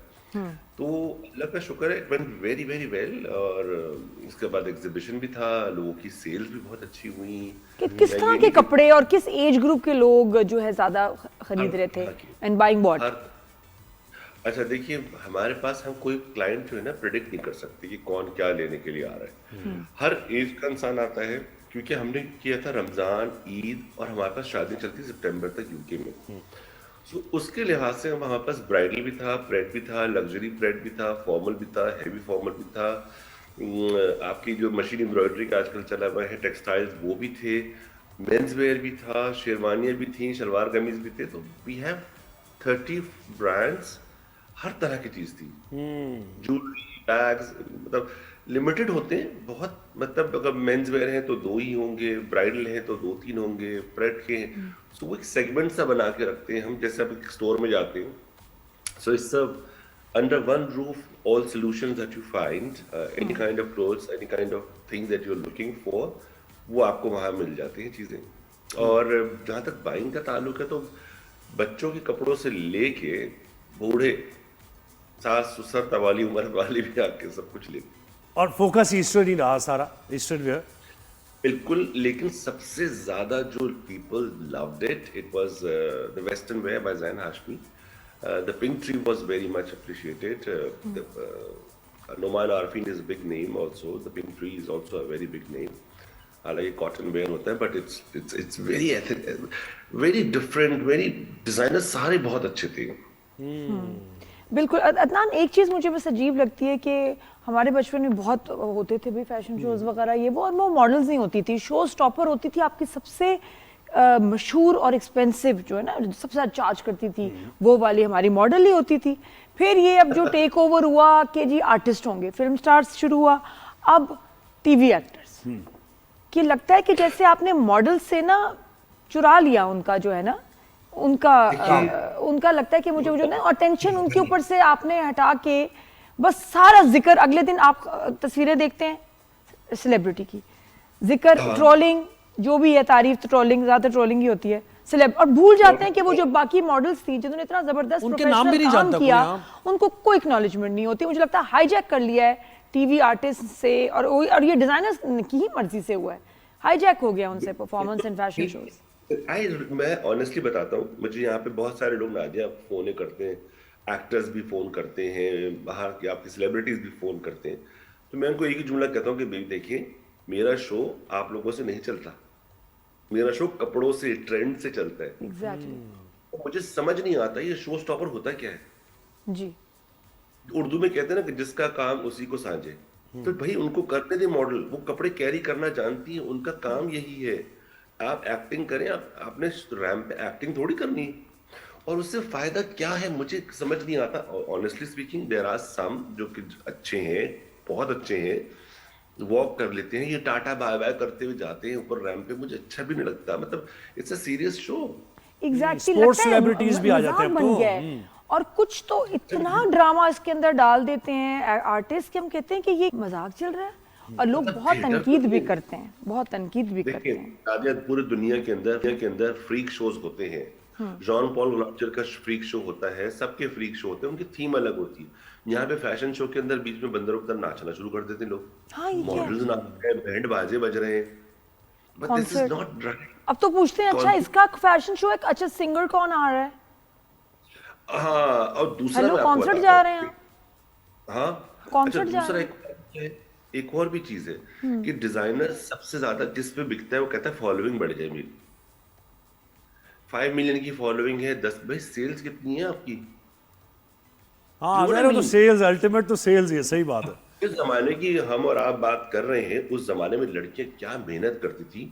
तो अल्लाह का शुक्र है, it went very very well. और इसके बाद एग्जीबिशन भी था, लोगों की सेल्स भी बहुत अच्छी हुई। किस तरह के कपड़े और किस एज ग्रुप के लोग जो है ज्यादा खरीद रहे थे एंड बाइंग व्हाट? अच्छा देखिए, हमारे पास हम कोई क्लाइंट जो है ना प्रिडिक्ट नहीं कर सकते कि कौन क्या लेने के लिए आ रहा है। हर एज का इंसान आता है, क्योंकि हमने किया था रमजान, ईद और हमारे पास शादी चलती सितंबर तक यूके में। सो उसके लिहाज से हमारे पास ब्राइडल भी था, प्रेड भी था, लग्जरी प्रेड भी था, फॉर्मल भी था, हैवी फॉर्मल भी था। आपकी जो मशीन एम्ब्रॉयडरी का आजकल चला हुआ है, टेक्सटाइल्स, वो भी थे। मेंस वेयर भी था, शेरवानियाँ भी थी, शलवार कमीज भी थे। तो वी हैव 30 ब्रांड्स, हर तरह की चीज थी। ज्वेलरी, बैग्स, मतलब लिमिटेड होते हैं बहुत। मतलब अगर मेंस वेयर हैं तो 2 ही होंगे, ब्राइडल हैं तो 2-3 होंगे, प्रेड के हैं। सो वो एक सेगमेंट सा बना के रखते हैं हम, जैसे आप एक स्टोर में जाते हैं। So it's under one roof, all solutions that you find, any kind of clothes, any kind of thing that you're looking for, वो आपको वहाँ मिल जाती हैं चीज़ें। और जहाँ तक बाइंग का ताल्लुक है, तो बच्चों के कपड़ों से लेके बूढ़े, सास ससुर तवाली उम्र वाली भी आके सब कुछ लेते। और फोकस ईस्टर्न ही रहा सारा, ईस्टर्न वेयर। बिल्कुल, लेकिन सबसे ज्यादा जो people loved it, it was the western wear by Zain Hashmi. The pink tree was very much appreciated. Noman Arfin is a big name also. The pink tree is also a very big name. हालांकि cotton where होता है, but it's very different, very designer सारे बहुत अच्छे थे। बिल्कुल। अदनान, एक चीज मुझे बस अजीब लगती है कि हमारे बचपन में बहुत होते थे भी फैशन शोज वगैरह ये वो, और वो मॉडल्स नहीं होती थी, शो स्टॉपर होती थी आपकी सबसे मशहूर और एक्सपेंसिव जो है ना, सबसे ज्यादा चार्ज करती थी, वो वाली हमारी मॉडल ही होती थी। फिर ये अब जो टेक ओवर हुआ कि जी आर्टिस्ट होंगे, फिल्म स्टार्स शुरू हुआ, अब टीवी एक्टर्स। कि लगता है कि जैसे आपने मॉडल से ना चुरा लिया उनका जो है ना, उनका लगता है कि मुझे ना अटेंशन उनके ऊपर से आपने हटा के बस सारा जिक्र, अगले दिन आप तस्वीरें देखते हैं सेलिब्रिटी की, जिक्र, ट्रोलिंग, जो भी है, तारीफ तो ट्रोलिंग, ज्यादा ट्रोलिंग ही होती है सेलेब, और भूल जाते हैं कि वो जो बाकी मॉडल्स थी जिन्होंने इतना जबरदस्त प्रोफेशनल काम किया, उनको कोई एक्नॉलेजमेंट नहीं होती। मुझे लगता है हाईजैक कर लिया है टीवी आर्टिस्ट से, और ये डिजाइनर्स की ही मर्जी से हुआ है, हाईजैक हो गया उनसे परफॉर्मेंस एंड फैशन शोज। मैं ऑनेस्टली बताता हूँ, मुझे यहाँ पे बहुत सारे लोग नादिया फोन करते हैं, एक्टर्स भी फोन करते हैं, बाहर के आपकी सेलिब्रिटीज भी फोन करते हैं। तो मैं उनको एक ही जुमला कहता हूँ कि भाई देखिए, मेरा शो आप लोगों से नहीं चलता, मेरा शो कपड़ों से, ट्रेंड से चलता है। एग्जैक्टली। मुझे समझ नहीं आता ये शो स्टॉपर होता क्या है। जी। उर्दू में कहते हैं ना कि जिसका काम उसी को साझे। तो भाई उनको करने दे मॉडल, वो कपड़े कैरी करना जानती है, उनका काम यही है। आप एक्टिंग करें, आपने रैंप पे एक्टिंग थोड़ी करनी है, और उससे फायदा क्या है मुझे समझ नहीं आता। Honestly speaking, there are some जो कि अच्छे हैं, बहुत अच्छे हैं, वॉक कर लेते हैं, ये टाटा बाय बाय करते हुए जाते हैं ऊपर रैंप पे, मुझे अच्छा भी नहीं लगता। मतलब it's a serious show. Exactly, sports celebrities भी आ जाते हैं बन गया है। और कुछ तो इतना ड्रामा इसके अंदर डाल देते हैं आर्टिस्ट कि हम कहते हैं कि ये मजाक चल रहा है, और लोग बहुत तनकीद भी करते हैं, बहुत तनकीद भी करते हैं। देखिए, पूरे दुनिया के अंदर फ्रीक शोज होते हैं। जॉन पॉल ग्लॉचर का फ्रीक शो होता है, सबके फ्रीक शो होते हैं, उनकी थीम अलग होती है। यहाँ पे फैशन शो के अंदर बीच में बंदरों की तरह नाचना शुरू कर देते हैं लोग। हाँ, मॉडल्स नाच रहे हैं, बैंड बाजे बज रहे हैं, but this is not right. अब तो पूछते हैं, अच्छा इसका फैशन शो है, अच्छा सिंगर कौन आ रहा है? हाँ, और दूसरा हेलो, कॉन्सर्ट जा रहे हैं? हाँ। कॉन्सर्ट जा दूसरा रहे हैं। एक और भी चीज है कि डिजाइनर सबसे ज्यादा जिस पे बिकता है वो कहता है फॉलोइंग बढ़ जाए मेरी। 5 मिलियन की फॉलोइंग है, 10 भाई सेल्स कितनी है आपकी? हाँ You know what I ज़ाहिर है, तो mean? सेल्स अल्टीमेट तो सेल्स ही है, सही बात है। इस जमाने की हम और आप बात कर रहे हैं, उस जमाने में लड़कियां क्या मेहनत करती थी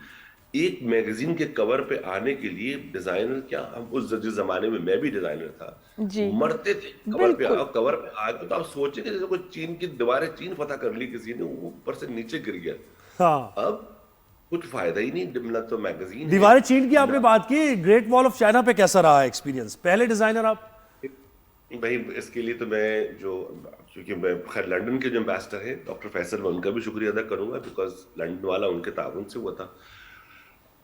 एक मैगजीन के कवर पे आने के लिए। डिजाइनर क्या, हम उस जिस जमाने में मैं भी डिजाइनर था, जी। मरते थे कवर पे। बिल्कुल। कवर पे आ गए तो आप सोचेंगे जैसे कोई चीन की दीवारें चीन फतह कर ली किसी ने, वो ऊपर से नीचे गिर गया। हाँ, अब कुछ फायदा ही नहीं, मतलब तो मैगजीन दीवारें चीन की आपने बात की, ग्रेट वॉल ऑफ चाइना पे कैसा रहा एक्सपीरियंस? पहले डिजाइनर आप? भाई इसके लिए तो मैं जो, क्योंकि मैं खैर लंदन के जो एम्बेसडर हैं डॉक्टर फैसल, मैं उनका भी शुक्रिया अदा करूंगा, बिकॉज लंदन वाला उनके ताउन से हुआ था।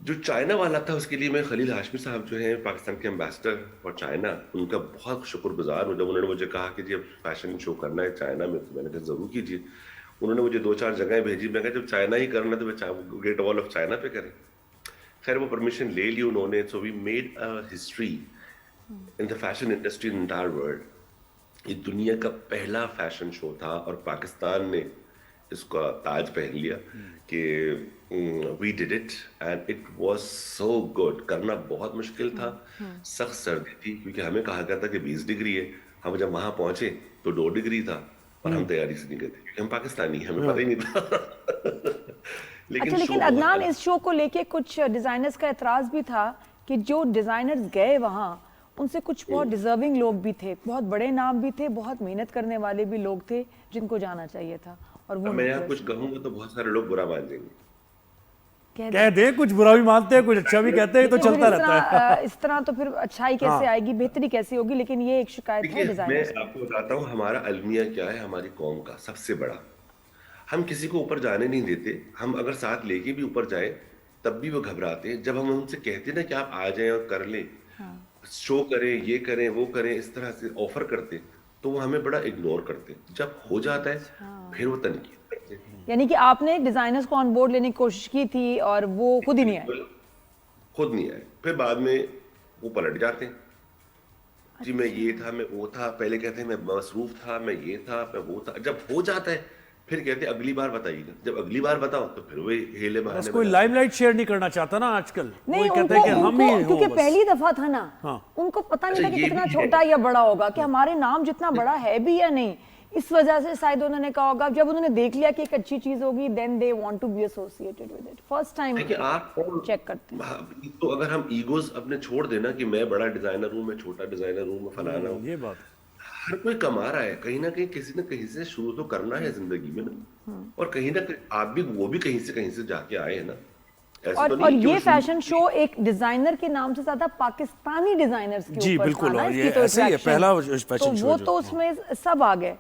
जो चाइना वाला था उसके लिए मैं खलील हाशमी साहब जो हैं पाकिस्तान के एम्बेसडर फॉर चाइना, उनका बहुत शुक्रगुजार हूँ। जब उन्होंने मुझे कहा कि जी अब फैशन शो करना है चाइना में, तो मैंने कहा जरूर कीजिए। उन्होंने मुझे 2-4 जगह भेजी, मैं कहा जब चाइना ही करना है तो ग्रेट वॉल ऑफ चाइना पे करें। खैर वो परमिशन ले ली उन्होंने। So we made a history in the fashion industry in entire world. ये दुनिया का पहला फैशन शो था और पाकिस्तान ने इसका ताज पहन लिया कि we did it and it was so good. करना बहुत मुश्किल था, सख्त सर्दी थी, क्योंकि हमें कहा गया था कि 20 डिग्री है। हम जब वहां पहुंचे तो 2 डिग्री था और हम तैयारी से नहीं गए थे क्योंकि हम पाकिस्तानी, हमें पता ही नहीं था। अच्छा, लेकिन शो बहुत अदनान, अलग- इस शो को लेके कुछ डिजाइनर्स का एतराज भी था कि जो डिजाइनर्स गए वहां उनसे कुछ बहुत डिजर्विंग लोग भी थे, बहुत बड़े नाम भी थे, बहुत मेहनत करने वाले भी लोग थे जिनको जाना चाहिए था, और वो अब मैं नहीं यहाँ गए। कुछ कहूंगा तो बहुत सारे लोग बुरा मान जाएंगे। कह दे, कुछ बुरा भी मानते हैं, कुछ अच्छा भी कहते हैं, तो लेकिन चलता फिर रहता है। इस तरह तो फिर अच्छाई कैसे आएगी, बेहतरी कैसे होगी? लेकिन ये एक शिकायत है देखिए मैं डिजाइनर्स की। आपको बताता हूँ हमारा अलमिया क्या है हमारी कौम का सबसे बड़ा। हम किसी को ऊपर जाने नहीं देते। हम अगर साथ लेके भी ऊपर जाए तब भी वो घबराते हैं। जब हम उनसे कहते हैं ना कि आप आ जाएं और कर लें, शो करें, ये करें, वो करें, इस तरह से ऑफर करते, तो वो हमें बड़ा इग्नोर करते। जब हो जाता है फिर वो तनकीद करते हैं। यानी कि आपने डिजाइनर्स को ऑन बोर्ड लेने की कोशिश की थी और वो खुद ही नहीं आए। बिल्कुल, खुद नहीं आए, फिर बाद में वो पलट जाते हैं। जी मैं ये था, मैं वो था, पहले कहते हैं मैं मसरूफ था, मैं ये था, मैं वो था। जब हो जाता है फिर कहते हैं अगली बार बताइएगा। जब अगली बार बताओ तो फिर वही हेले बस बहाने कोई बनाते हैं। लाइमलाइट शेयर नहीं करना चाहता ना आजकल, नहीं, वही कहते उनको हैं कि हम ही उनको हो क्योंकि बस। पहली दफा था ना, हाँ। उनको पता नहीं था अच्छा, कि ये कितना भी है। छोटा या बड़ा होगा, कि हमारे नाम जितना बड़ा है भी या नहीं। इस वजह से शायद उन्होंने कहा होगा, जब उन्होंने देख लिया कि एक अच्छी चीज होगी, then they want to be associated with it. First time देखिए आप चेक करते हैं। तो अगर हम ईगोज अपने छोड़ देना कि मैं बड़ा डिजाइनर हूँ, मैं छोटा डिजाइनर हूँ, मैं फलाना हूँ। ये बात हर कोई कमा रहा है कहीं ना कहीं, किसी न कहीं से शुरू तो करना है जिंदगी में ना। और कहीं ना कहीं आप भी, वो भी कहीं से जाके आए हैं ना। ऐसे और तो और नहीं कि वो ये शुरू- फैशन शो एक डिजाइनर के नाम से ज्यादा पाकिस्तानी डिजाइनर्स के जी, ऊपर बिल्कुल, था ना, और इसकी ये तो ऐसे ही है, attraction। पहला तो फैशन शो वो जो- तो उसमें सब आ गए।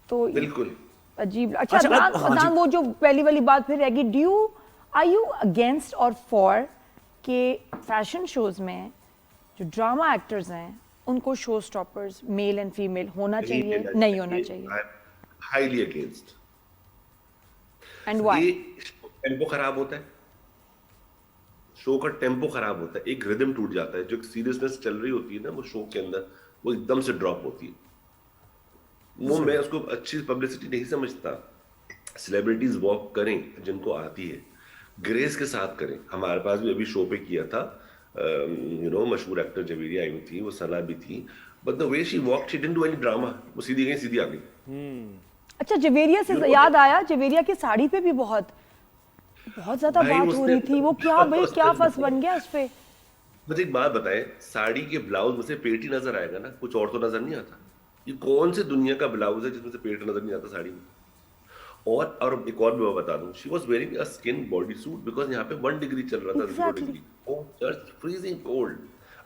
तो बिल्कुल। अजीब। अच्छा अच्छा, अदनान, हाँ जी। अदनान, वो जो पहली वाली बात फिर रहेगी, आर यू अगेंस्ट और फॉर के फैशन शोज में जो ड्रामा एक्टर्स हैं उनको show stoppers male and female होना चाहिए, नहीं होना चाहिए? Highly against. And why? ये टेम्पो खराब होता है, शो का टेम्पो खराब होता है, एक रिदम टूट जाता है। जो सीरियसनेस चल रही होती है ना वो शो के अंदर, वो एकदम से ड्रॉप होती है। वो मैं उसको अच्छी पब्लिसिटी नहीं समझता। सेलिब्रिटीज वॉक करें जिनको आती है, ग्रेस के साथ करें। हमारे पास भी अभी शो पे किया था, मशहूर एक्टर जवेरी आई हुई थी, वो सना भी थी, but the way she walk, she didn't do any drama. वो सीधी गई सीधी आ गई। अच्छा, जवेरिया से याद आया, जवेरिया की साड़ी पे भी बहुत ज्यादा भाई, बात हो उसने- रही थी। वो क्या भाई, क्या फंस बन गया उस पे? मुझे एक बात बताएं, साड़ी के ब्लाउज में से पेट ही नजर आएगा ना, कुछ और तो नजर नहीं आता। ये कौन से दुनिया का ब्लाउज है जिसमें से पेट नजर नहीं आता साड़ी में? और एक और भी मैं बता दूं, she was wearing a skin body suit because यहाँ पे 1 डिग्री चल रहा था, 0 Exactly. Degree. Oh just freezing cold.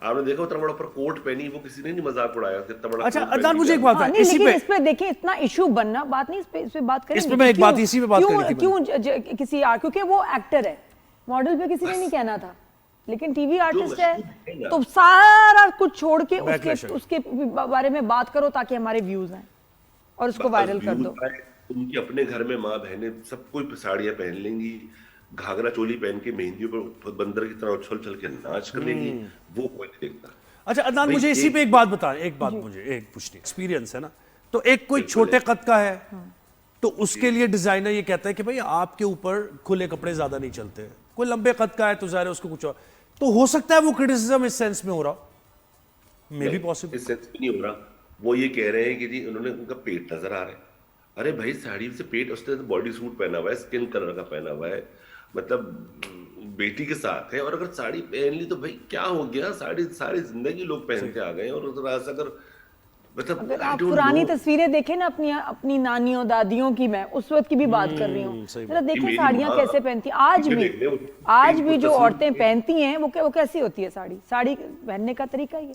आपने देखा उतना बड़ा ऊपर कोट पहनी, वो किसी ने नहीं मजाक उड़ाया कितना बड़ा अच्छा कोट अदनान, पहन मुझे के एक बात हाँ, है नहीं, इसी लेकिन पे, इस पे देखिए इतना इशू बनना बात नहीं, इस पे बात करेंगे। इस पे मैं एक बात, इसी पे बात क्यों करनी थी क्यों किसी क्योंकि वो एक्टर है, मॉडल पे किसी ने नहीं कहना था, लेकिन टीवी आर्टिस्ट है, मशहूर है ना। तो सारा कुछ छोड़ के Backlash है। उसके बारे में बात करो ताकि हमारे व्यूज आए और उसको वायरल कर दो। उनके अपने घर में माँ बहनें सब कोई साड़ियां पहन लेंगी, घाघरा चोली पहन के मेहंदी पर बंदर की तरह उछल उछल के नाच कर लेंगी, वो कोई नहीं देखता। अच्छा अदनान, भाई, मुझे इसी एक- पे एक बात बता, एक बात मुझे एक पूछनी, एक्सपीरियंस है ना, तो एक कोई छोटे कद का है तो उसके लिए डिजाइनर ये कहता है कि भाई आपके ऊपर खुले कपड़े ज्यादा नहीं चलते, कोई लंबे कद का है तो ज़ाहिर है उसको कुछ और, तो हो सकता है वो क्रिटिसिज्म इस सेंस में हो रहा, मे बी पॉसिबल। इस सेंस में नहीं हो रहा, वो ये कह रहे हैं कि जी उन्होंने उनका पेट नजर आ रहा है। अरे भाई साड़ी से पेट, उसने तो बॉडी सूट पहना हुआ है, स्किन कलर का पहना हुआ है, मतलब बेटी के साथ है, और अगर साड़ी पहन ली तो भाई क्या हो गया, साड़ी सारी जिंदगी लोग पहनते आ गए। और थोड़ा सा अगर मतलब अगर आप पुरानी तस्वीरें देखें ना अपनी अपनी नानियों दादियों की, मैं उस वक्त की भी बात कर रही हूँ, जरा देखें साड़ियाँ कैसे पहनती आज भी जो औरतें पहनती हैं वो कैसी होती है साड़ी पहनने का तरीका ही है।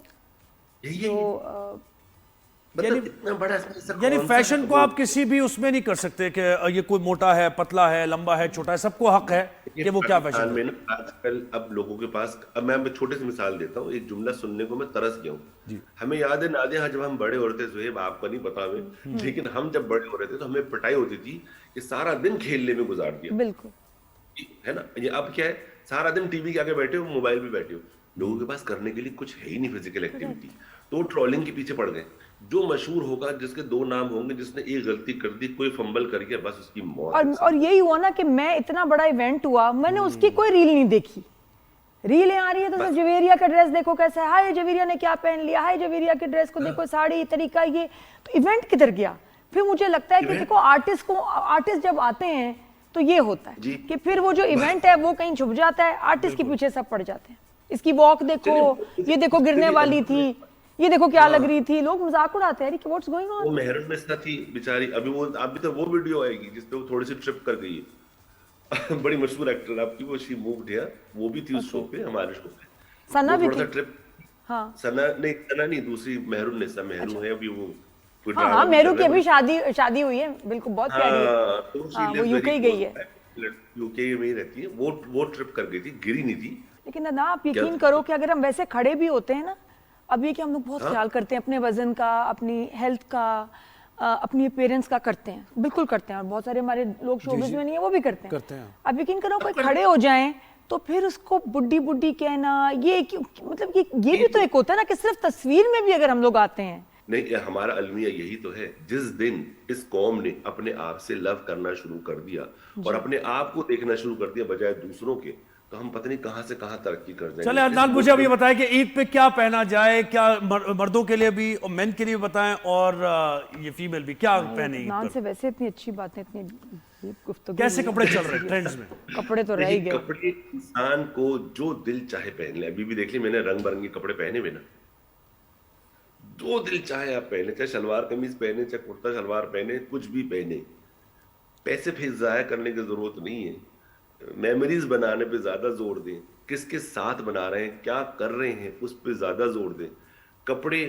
यानी फैशन को आप किसी भी उसमें नहीं कर सकते कि ये कोई मोटा है, पतला है, लंबा है, छोटा है, सबको हक है कि वो क्या फैशन में ना आजकल अब लोगों के पास, अब मैं छोटे से मिसाल देता हूँ, एक जुमला सुनने को मैं तरस गया हूँ। हमें याद है नादिया, जब हम बड़े हो रहे थे, ज़ुहैब आपको नहीं पता हमें, लेकिन हम जब बड़े हो रहे थे तो हमें पिटाई होती थी कि सारा दिन खेलने में गुजार दिया, बिल्कुल है ना। ये अब क्या है, सारा दिन टीवी के आगे बैठे हो, मोबाइल पे बैठे हो, लोगों के पास करने के लिए कुछ है ही नहीं फिजिकल एक्टिविटी, तो ट्रोलिंग के पीछे पड़ गए। जो मशहूर होगा, जिसके 2 नाम होंगे, जिसने एक गलती कर दी, कोई फंबल कर गया, बस उसकी मौत। और यही हुआ ना कि मैं इतना बड़ा इवेंट हुआ, मैंने उसकी कोई रील नहीं देखी, रीलें आ रही है तो जवेरिया का ड्रेस देखो कैसा है, हाय जवेरिया ने क्या पहन लिया, हाय जवेरिया के ड्रेस को देखो, साड़ी तरीका ये, तो इवेंट किधर गया। फिर मुझे लगता है कि देखो आर्टिस्ट जब आते हैं तो ये होता है कि फिर वो जो इवेंट है वो कहीं छुप जाता है, आर्टिस्ट के पीछे सब पड़ जाते हैं। इसकी वॉक देखो, ये देखो गिरने वाली थी, ये देखो क्या लग रही थी, लोग मजाक उड़ाते हैं कि व्हाट्स गोइंग ऑन। वो मेहरुन निस्सा थी बेचारी, अभी तो वो वीडियो आएगी जिसपे वो थोड़ी सी ट्रिप कर गई है बड़ी मशहूर एक्टर आपकी, वो शी मूव्ड हियर, वो भी थी उस शो पे, हमारे शो पे। सना भी थोड़ा थी। सा ट्रिप, हाँ सना नहीं, दूसरी मेहरुन निस्सा, मेहरू है अभी वो। हाँ मेहरू की अभी शादी हुई है, बिल्कुल बहुत प्यारी है, वो यूके ही गई है, यूके में ही रहती है। वो ट्रिप कर गई थी, गिरी नहीं थी। लेकिन ना आप यकीन करो कि अगर हम वैसे खड़े भी होते हैं ना, अब ये कि हम लोग बहुत ख्याल करते हैं अपने वजन का, अपनी हेल्थ का, अपनी अपीयरेंस का करते हैं, बिल्कुल करते हैं, और बहुत सारे हमारे लोग शोबिज़ में नहीं है वो भी करते हैं। अब यकीन करो कोई खड़े हो जाएं तो फिर उसको बुड्ढी बुड्ढी कहना, ये मतलब ये भी तो एक होता है ना कि सिर्फ तस्वीर में भी अगर हम लोग आते हैं। नहीं, हमारा अलमिया यही तो है, जिस दिन इस कौम ने अपने आप से लव करना शुरू कर दिया और अपने आप को देखना शुरू कर दिया बजाय दूसरों के, तो हम पता नहीं कहां से कहां तरक्की कर जाएंगे। चले अदनान, मुझे अब ये बताएं कि ईद पे क्या पहना जाए, क्या मर्दों के लिए भी और मेन के लिए भी बताएं, और ये फीमेल भी क्या पहने। अदनान से वैसे इतनी अच्छी बातें, इतनी गुफ्तगू, कैसे कपड़े चल रहे हैं ट्रेंड्स में? कपड़े तो रह ही गए। कपड़े इंसान को जो दिल चाहे पहन ले। अभी भी देख ली मैंने रंग बिरंगे कपड़े पहने हुए ना, जो दिल चाहे आप पहने, चाहे शलवार कमीज पहने, चाहे कुर्ता शलवार पहने, कुछ भी पहने, पैसे फिर जाया करने की जरूरत नहीं है। मेमोरीज बनाने पे ज्यादा जोर दें, किसके साथ बना रहे हैं, क्या कर रहे हैं, उस पे ज्यादा जोर दें। कपड़े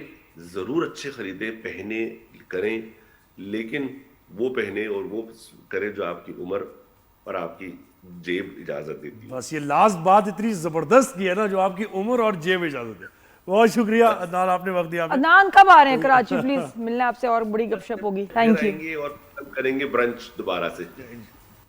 जरूर अच्छे खरीदे, पहने करें, लेकिन वो पहने और वो करें जो आपकी उम्र और आपकी जेब इजाजत देती है। बस ये लास्ट बात इतनी जबरदस्त की है ना, जो आपकी उम्र और जेब इजाजत है। बहुत शुक्रिया अदनान, आपने वक्त दिया। अदनान कब आ रहे हैं कराची? प्लीज मिलना आपसे और बड़ी गपशप होगी। Thank you. और करेंगे ब्रंच दोबारा से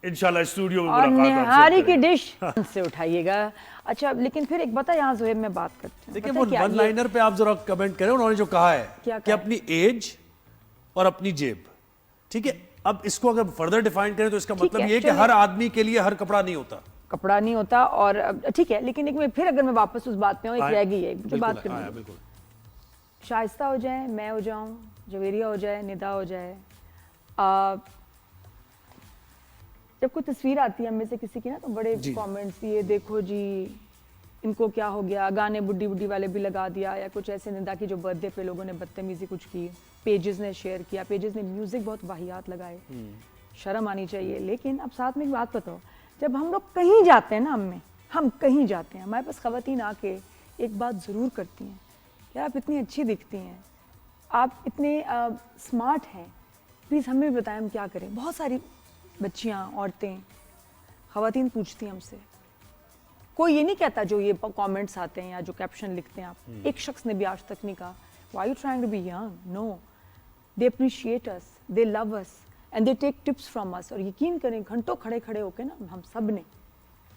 इंशाल्लाह स्टूडियो में और मुलाकात आपसे निहारी की करेंगे। डिश से उठाइएगा। अच्छा, लेकिन फिर एक बता, यहाँ ज़ुहैब में बात करते हैं। देखिए वो वन लाइनर पे आप जरा कमेंट करें, उन्होंने जो कहा है कि अपनी एज और अपनी जेब, ठीक है। अब इसको अगर फर्दर डिफाइन करें तो इसका मतलब ये है कि हर आदमी के लिए हर कपड़ा नहीं होता, कपड़ा नहीं होता, और ठीक है, लेकिन एक फिर अगर मैं वापस उस बात पे हूँ, एक रह गई है जो बात करनी है। शाइस्ता हो जाए, मैं हो जाऊं, जवेरिया हो जाए, निदा हो जाए, जब कोई तस्वीर आती है हम में से किसी की ना, तो बड़े कमेंट्स, ये देखो जी इनको क्या हो गया, गाने बुड्ढी बुड्ढी वाले भी लगा दिया, या कुछ ऐसे निदा की जो बर्थडे पे लोगों ने बदतमीजी कुछ की, पेजेस ने शेयर किया, पेजेस ने म्यूजिक बहुत वाहियात लगाए, शर्म आनी चाहिए। लेकिन अब साथ में एक बात बताओ, जब हम लोग कहीं जाते हैं ना, हम कहीं जाते हैं, हमारे पास खवातीन आके एक बात ज़रूर करती हैं कि आप इतनी अच्छी दिखती हैं, आप इतने स्मार्ट हैं, प्लीज़ हमें भी बताएं हम क्या करें। बहुत सारी बच्चियाँ, औरतें, खवातीन पूछती हैं हमसे, कोई ये नहीं कहता जो ये कमेंट्स आते हैं या जो कैप्शन लिखते हैं आप, एक शख्स ने भी आज तक नहीं कहा why you trying to be young, no, they appreciate us, they love us and they take tips from us. और यकीन करें घंटों खड़े खड़े होकर ना हम सब ने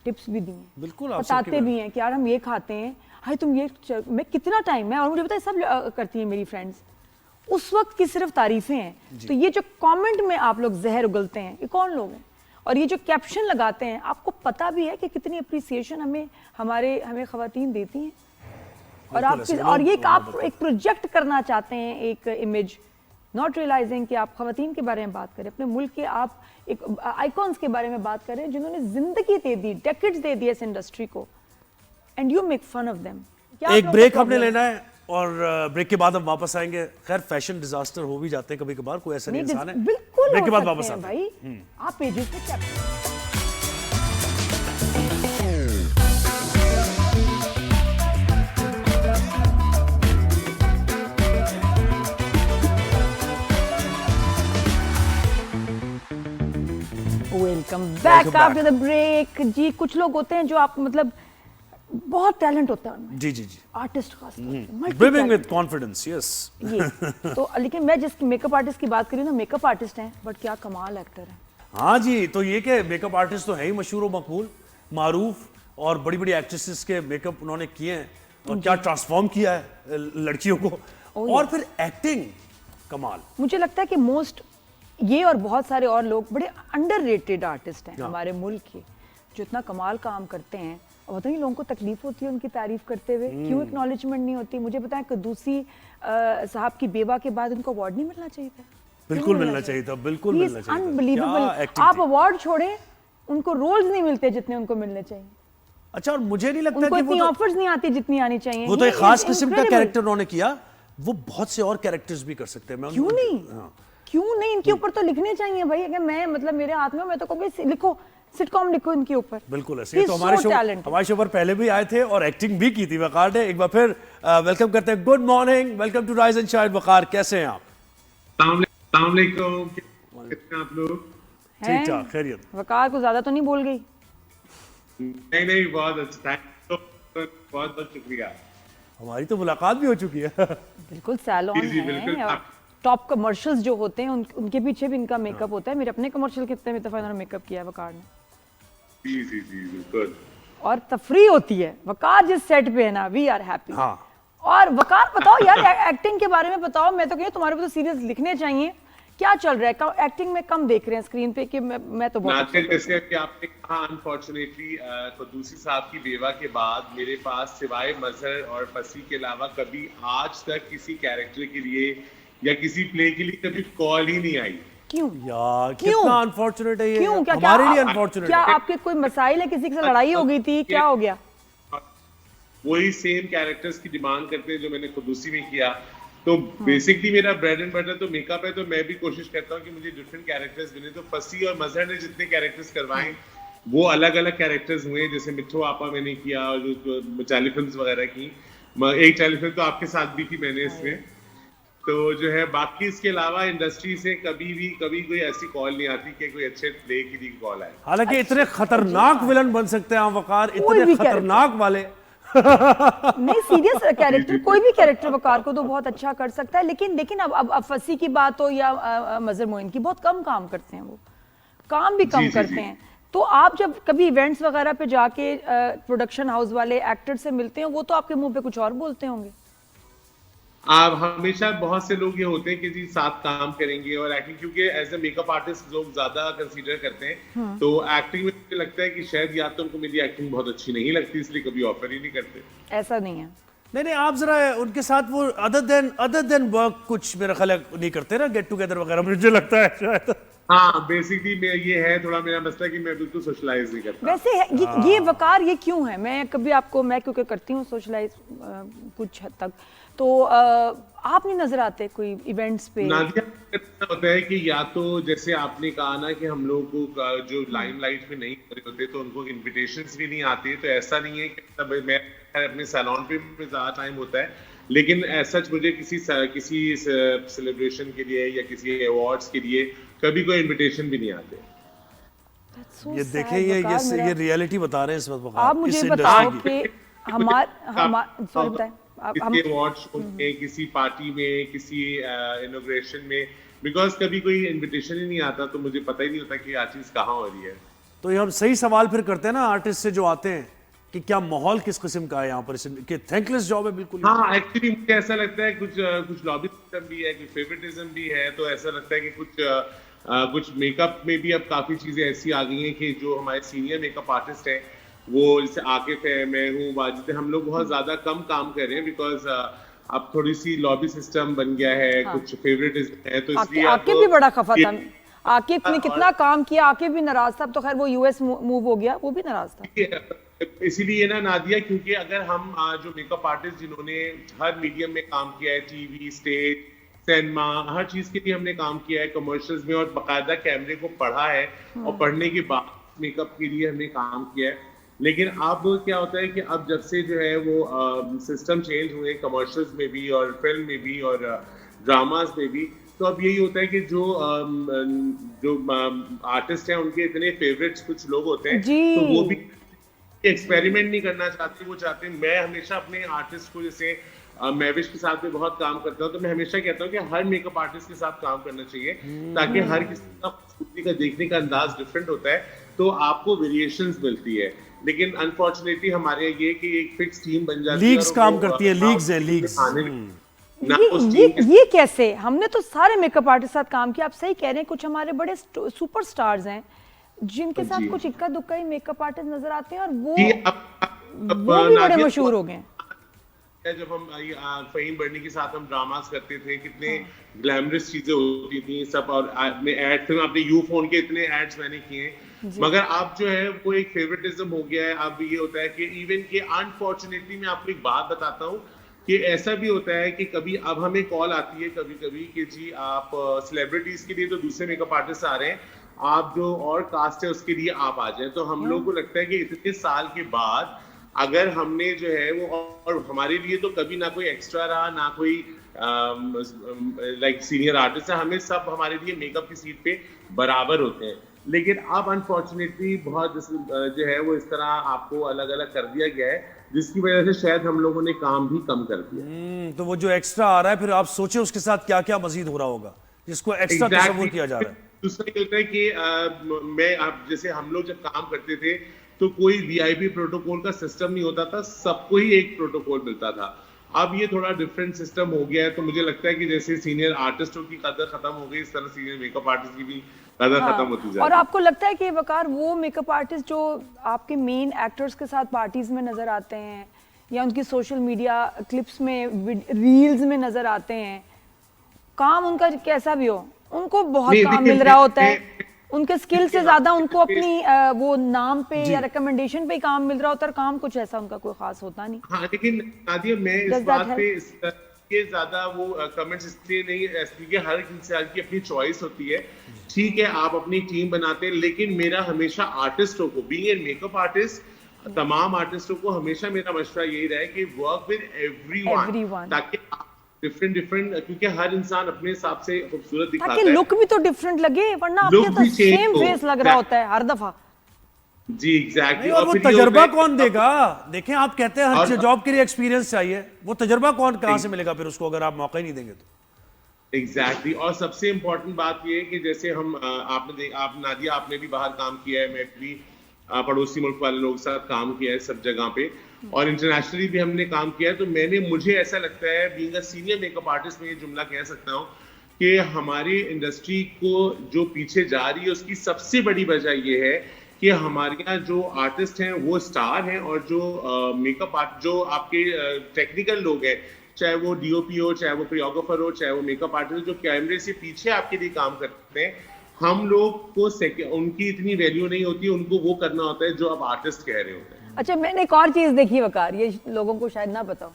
टिप्स भी दिए हैं, बिल्कुल बताते भी हैं कि यार हम ये खाते हैं, हाय तुम ये, मैं कितना टाइम है, और मुझे पता है सब करती हैं मेरी फ्रेंड्स, उस वक्त की सिर्फ तारीफें हैं। तो ये जो कमेंट में आप लोग जहर उगलते हैं, ये कौन लोग हैं? और ये जो कैप्शन लगाते हैं, आपको पता भी है कि कितनी अप्रिसिएशन हमें खवातीन देती हैं? और आप एक प्रोजेक्ट करना चाहते हैं, एक इमेज, नॉट रियलाइजिंग कि आप खवातीन के बारे में बात करें, अपने मुल्क के आप एक आइकॉन्स के बारे में बात करें जिन्होंने जिंदगी दे दी, डेकेड्स दे दी इस इंडस्ट्री को, and you make fun of them. एक ब्रेक हमने लेना है और ब्रेक के बाद हम वापस आएंगे। खैर फैशन डिजास्टर हो भी जाते हैं कभी कभार, कोई ऐसा नहीं इंसान है। बिल्कुल ब्रेक के बाद हो वापस सकते आते हैं हैं। भाई, आप पेजेस पे check welcome back after the break. जी, कुछ लोग होते हैं जो आप मतलब बहुत टैलेंट होता है उनमें, जी जी जी, आर्टिस्ट खास तौर पे, ब्रिमिंग विद कॉन्फिडेंस, यस। ये तो लेकिन मैं जिस मेकअप आर्टिस्ट की बात करी ना, मेकअप आर्टिस्ट हैं बट क्या कमाल एक्टर हैं। हाँ जी, तो ये के मेकअप आर्टिस्ट तो है ही मशहूर व मकबूल, मारूफ, और बड़ी बड़ी एक्ट्रेसेस के मेकअप उन्होंने किए हैं और क्या ट्रांसफॉर्म किया है लड़कियों को, और फिर एक्टिंग कमाल। मुझे लगता है कि मोस्ट ये और बहुत सारे और लोग बड़े अंडररेटेड आर्टिस्ट हैं हमारे मुल्क के, जो इतना कमाल काम करते हैं और पता नहीं लोगों को तकलीफ होती है उनकी तारीफ करते हुए, क्यों एक्नॉलेजमेंट नहीं होती। मुझे पता है कदूसी साहब की बेवा के बाद उनको अवार्ड नहीं मिलना चाहिए था। बिल्कुल मिलना चाहिए था, बिल्कुल मिलना चाहिए था। अनबिलीवेबल। आप अवार्ड छोड़ें, उनको रोल्स नहीं मिलते जितने उनको मिलने चाहिए। अच्छा, और मुझे नहीं लगता उनको कि इतनी ऑफर्स नहीं आती जितनी आनी चाहिए। वो तो एक खास किस्म का कैरेक्टर उन्होंने किया, वो बहुत से और कैरेक्टर्स भी कर सकते हैं। क्यों नहीं? क्यों नहीं? इनके ऊपर तो लिखने चाहिए भाई। अगर मैं मतलब मेरे हाथ में, मैं तो कहूँगी लिखो, सिटकॉम लिखो इनके ऊपर। बिल्कुल ऐसे। तो हमारे शो पर पहले भी आए थे और एक्टिंग भी की थी वकार ने। एक बार फिर वेलकम करते हैं। Good morning, welcome to rise and shine. Waqar, कैसे हैं आप? अस्सलाम वालेकुम, कैसे हैं आप लोग? ठीक ठाक, खैरियत। वकार को ज्यादा तो नहीं बोल गई? नहीं, बहुत अच्छा, बहुत बहुत शुक्रिया। हमारी तो मुलाकात भी हो चुकी है। बिल्कुल सैलून है, टॉप कमर्शियल्स जो होते हैं उनके पीछे भी इनका मेकअप होता है। मेरे अपने कमर्शियल कितने दफा इन्होंने मेकअप किया है वकार ने। जी जी जी, बिल्कुल। और तफरी होती है वकार जिस सेट पे है ना, वी आर हैप्पी। हाँ। और वकार बताओ यार, एक्टिंग के बारे में बताओ। मैं तो कहूँ तुम्हारे को तो सीरियस लिखने चाहिए। क्या चल रहा है? एक्टिंग में कम देख रहे हैं स्क्रीन पे कि मैं तो बहुत जैसे कि आपने कहा, अनफॉर्चुनेटली कदूसी साहब की बेवा के बाद मेरे पास सिवाय मजहर और फसी के अलावा कभी आज तक किसी कैरेक्टर के लिए या किसी प्ले के लिए कभी कॉल ही नहीं आई। क्यों यार? कितना अनफॉर्चुनेट है ये। क्यों? क्या हमारे लिए अनफॉर्चुनेट। क्या आपके कोई मसाइल है? किसी से लड़ाई हो गई थी? क्या हो गया? वही सेम कैरेक्टर्स की डिमांड करते हैं जो मैंने कदूसी में किया। तो बेसिकली मेरा ब्रेड एंड बटर तो मेकअप है, तो मैं भी कोशिश करता हूँ कि मुझे डिफरेंट कैरेक्टर्स मिले। तो फसी और मजहर ने जितने कैरेक्टर्स करवाए वो अलग अलग कैरेक्टर्स हुए। जैसे मिठो आपा मैंने किया, और जो चाली फिल्म वगैरह की, एक चाली फिल्म तो आपके साथ भी की मैंने इसमें। तो जो है बाकी इसके अलावा इंडस्ट्री से कभी कोई ऐसी कॉल नहीं आती कि कोई अच्छे प्ले की लिए कॉल आए। हालांकि इतने खतरनाक विलन बन सकते हैं वकार, इतने खतरनाक वाले। नहीं, सीरियस कैरेक्टर, कोई भी कैरेक्टर वकार को तो बहुत अच्छा कर सकता है। लेकिन अब फसी की बात हो या मजहर मोइन की, बहुत कम काम करते हैं, वो काम भी कम करते हैं। तो आप जब कभी इवेंट्स वगैरह पे जाके प्रोडक्शन हाउस वाले एक्टर से मिलते हैं, वो तो आपके मुंह पे कुछ और बोलते होंगे। आप हमेशा बहुत से लोग ये होते हैं कि जी साथ काम करेंगे और एक्टिंग, क्योंकि एज ए मेकअप आर्टिस्ट लोग ज्यादा कंसीडर करते हैं। तो एक्टिंग में मुझे लगता है कि शायद या तो उनको मेरी एक्टिंग बहुत अच्छी नहीं लगती, इसलिए कभी ऑफर ही नहीं करते। ऐसा नहीं है। नहीं, आप जरा उनके साथ वो अदर देन वर्क कुछ मेरा ख्याल नहीं करते ना, गेट टुगेदर वगैरह, मुझे लगता है शायद। हाँ, बेसिकली ये है थोड़ा मेरा मसला कि मैं बिल्कुल सोशलाइज नहीं करता। वैसे ये वकार ये क्यों है? मैं क्योंकि करती हूँ सोशलाइज कुछ हद तक, तो आप नहीं नजर आते कोई इवेंट्स पे? नादिया, होता है कि या तो जैसे आपने कहा ना कि हम लोगों को जो लाइमलाइट में नहीं हो रहे होते तो उनको इनविटेशंस भी नहीं आते। तो ऐसा नहीं है कि मैं अपने सैलून पे ज्यादा टाइम होता है, लेकिन ऐसा मुझे किसी सेलिब्रेशन के लिए या किसी अवार्ड्स के लिए कभी कोई इनविटेशन भी नहीं आते। So ये देखें, ये रियलिटी बता रहे हैं इस वक्त। आप मुझे बताओ कि सॉरी बताएं, किसी अवार्ड शो में, किसी पार्टी में, किसी इनॉग्रेशन में, बिकॉज कभी कोई इनविटेशन ही नहीं आता, तो मुझे पता ही नहीं होता कि ये चीज कहाँ हो रही है। तो ये हम सही सवाल फिर करते हैं ना आर्टिस्ट से जो आते हैं कि क्या माहौल किस किस्म का है यहाँ पर, कि थैंकलेस जॉब है बिल्कुल। हाँ, एक्चुअली मुझे ऐसा लगता है कुछ लॉबी सिस्टम भी है, कुछ फेवरेटिज्म भी है, तो ऐसा लगता है कि कुछ मेकअप में भी अब काफी चीजें ऐसी आ गई हैं कि जो हमारे सीनियर मेकअप आर्टिस्ट हैं, वो जैसे आकिफ है, मैं हूँ, वाजिद है, हम लोग बहुत ज्यादा कम काम कर रहे हैं बिकॉज अब थोड़ी सी लॉबी सिस्टम बन गया है, कुछ फेवरेटिज्म है, तो इसलिए आकिफ भी बड़ा खफा था। आकिफ ने कितना काम किया, आकिफ भी नाराज था। अब तो खैर वो यूएस मूव हो गया, वो भी नाराज था। इसीलिए ना नादिया, क्योंकि अगर हम जो मेकअप आर्टिस्ट जिन्होंने हर मीडियम में काम किया है, टीवी, स्टेज, सिनेमा, हर चीज के लिए हमने काम किया है, कमर्शियल्स में, और बाकायदा कैमरे को पढ़ा है और पढ़ने के बाद मेकअप के लिए हमने काम किया है। लेकिन अब क्या होता है कि अब जब से जो है वो सिस्टम चेंज हुए कमर्शियल्स में भी और फिल्म में भी और ड्रामास में भी, तो अब यही होता है कि जो आर्टिस्ट हैं उनके इतने फेवरेट्स कुछ लोग होते हैं, तो वो भी एक्सपेरिमेंट नहीं करना चाहते, वो चाहते हैं। मैं हमेशा अपने आर्टिस्ट को, जैसे मैविश के साथ भी बहुत काम करता हूँ, तो मैं हमेशा कहता हूँ कि हर मेकअप आर्टिस्ट के साथ काम करना चाहिए, ताकि हर किसी का खूबसूरती का देखने का अंदाज डिफरेंट होता है, तो आपको वेरिएशंस मिलती है। लेकिन अनफॉर्चुनेटली हमारे ये कि एक फिक्स टीम बन जाती है, लीग्स काम करती है, लीग्स है, लीग्स। ये कैसे? हमने तो सारे मेकअप आर्टिस्ट साथ काम किया। आप सही कह रहे हैं, कुछ हमारे बड़े सुपरस्टार्स हैं जिनके साथ कुछ इक्का दुक्का ही मेकअप आर्टिस्ट नजर आते हैं, और वो भी बड़े मशहूर हो गए। जब हम फहीम बर्नी के साथ हम ड्रामास करते थे, कितने ग्लैमरस चीजें होती थी सब, और एड फिल्म अपने यू फोन के इतने एड्स मैंने किए, मगर अब जो है वो एक फेवरेटिज्म हो गया है। अब ये होता है कि इवन के अनफॉर्चुनेटली मैं आपको एक बात बताता हूँ कि ऐसा भी होता है कि कभी अब हमें कॉल आती है कभी कभी कि जी आप सेलिब्रिटीज के लिए तो दूसरे मेकअप आर्टिस्ट आ रहे हैं, आप जो और कास्ट है उसके लिए आप आ जाए। तो हम लोग को लगता है कि इतने साल के बाद अगर हमने जो है वो, और हमारे लिए तो कभी ना कोई एक्स्ट्रा रहा, ना कोई लाइक सीनियर आर्टिस्ट है, हमें सब हमारे लिए मेकअप की सीट पे बराबर होते हैं। लेकिन अब अनफॉर्चुनेटली बहुत जो है वो इस तरह आपको अलग अलग कर दिया गया है, जिसकी वजह से शायद हम लोगों ने काम भी कम कर दिया। तो वो जो एक्स्ट्रा आ रहा है, फिर आप सोचे उसके साथ क्या क्या मजीद हो रहा होगा जिसको एक्स्ट्रा तस्वीर किया जा रहा है। दूसरा ये होता है कि मैं अब जैसे हम लोग जब काम करते थे तो कोई वीआईपी प्रोटोकॉल का सिस्टम नहीं होता था, सबको ही एक प्रोटोकॉल मिलता था। अब ये थोड़ा डिफरेंट सिस्टम हो गया है, तो मुझे लगता है कि जैसे सीनियर आर्टिस्टों की कदर खत्म हो गई, इस तरह सीनियर मेकअप आर्टिस्ट की भी कदर खत्म होती जा रही है। और आपको लगता है कि वकार वो मेकअप आर्टिस्ट जो आपके मेन एक्टर्स के साथ पार्टीज में नजर आते हैं या उनकी सोशल मीडिया क्लिप्स में, रील्स में नजर आते हैं, काम उनका कैसा भी हो, उनको बहुत काम मिल रहा होता है, उनके स्किल से ज्यादा उनको अपनी वो नाम पे या रिकमेंडेशन पे काम मिल रहा होता है, काम कुछ ऐसा उनका कोई खास होता नहीं। हाँ, लेकिन नादिया मैं इस बात पे ये ज्यादा वो कमेंट्स इसलिए नहीं, क्योंकि हर इंसान की अपनी चॉइस होती है। ठीक है, आप अपनी टीम बनाते हैं, लेकिन मेरा हमेशा आर्टिस्टों को, बीइंग ए मेकअप आर्टिस्ट, तमाम आर्टिस्टों को हमेशा मेरा मशवरा यही रहा है कि वर्क विद एवरीवन, ताकि डिफरेंट, क्योंकि हर इंसान अपने हिसाब से खूबसूरत दिखाता है, ताकि लुक भी तो डिफरेंट लगे, वरना आपके तो सेम फेस लग रहा होता है हर दफा। जी एग्जैक्टली। और वो तजर्बा कौन देगा? देखें, आप कहते हैं हर जॉब के लिए एक्सपीरियंस चाहिए, वो तजर्बा कौन कहां से मिलेगा फिर उसको, अगर आप मौका ही नहीं देंगे तो। एग्जैक्टली। और सबसे इम्पोर्टेंट बात ये है कि जैसे हम आप नादिया, आपने भी बाहर काम किया है, मैं भी पड़ोसी मुल्क वाले लोगों के साथ काम किया है सब जगह पे, और इंटरनेशनली भी हमने काम किया है। तो मुझे ऐसा लगता है, being a senior makeup artist, में ये जुमला कह सकता हूँ कि हमारी इंडस्ट्री को जो पीछे जा रही है उसकी सबसे बड़ी वजह ये है कि हमारे यहाँ जो आर्टिस्ट हैं वो स्टार हैं, और जो मेकअप आर्ट, जो आपके टेक्निकल लोग हैं, चाहे वो डीओपी हो, चाहे वो कोरियोग्राफर हो, चाहे वो मेकअप आर्टिस्ट, जो कैमरे से पीछे आपके लिए काम करते हैं, हम लोग को उनकी इतनी वैल्यू नहीं होती, उनको वो करना होता है जो अब आर्टिस्ट कह रहे होते हैं। अच्छा, मैंने एक और चीज देखी वकार, ये लोगों को शायद ना पता हो,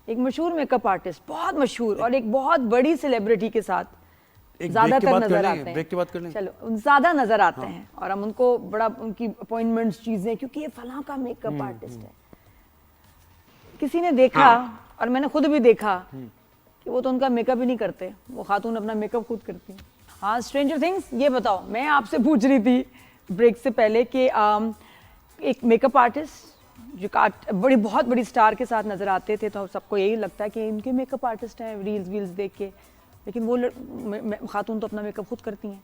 एक मशहूर मेकअप आर्टिस्ट, बहुत मशहूर, और एक बहुत बड़ी सेलिब्रिटी के साथ ज्यादातर नजर आते हैं। चलो, ज्यादा नजर आते हैं, और हम उनको बड़ा, उनकी अपॉइंटमेंट्स, चीजें, क्योंकि ये फलां का मेकअप आर्टिस्ट है। किसी ने देखा, और मैंने खुद भी देखा, कि वो तो उनका मेकअप ही नहीं करते, वो खातून अपना मेकअप खुद करती है। हाँ, स्ट्रेंजर थिंग्स, ये बताओ, मैं आपसे पूछ रही थी ब्रेक से पहले कि एक मेकअप आर्टिस्ट जो बहुत बड़ी स्टार के साथ नजर आते थे, तो सबको यही लगता है कि इनके मेकअप आर्टिस्ट हैं, रील्स वील्स देख के, लेकिन वो खातून तो अपना मेकअप खुद करती हैं,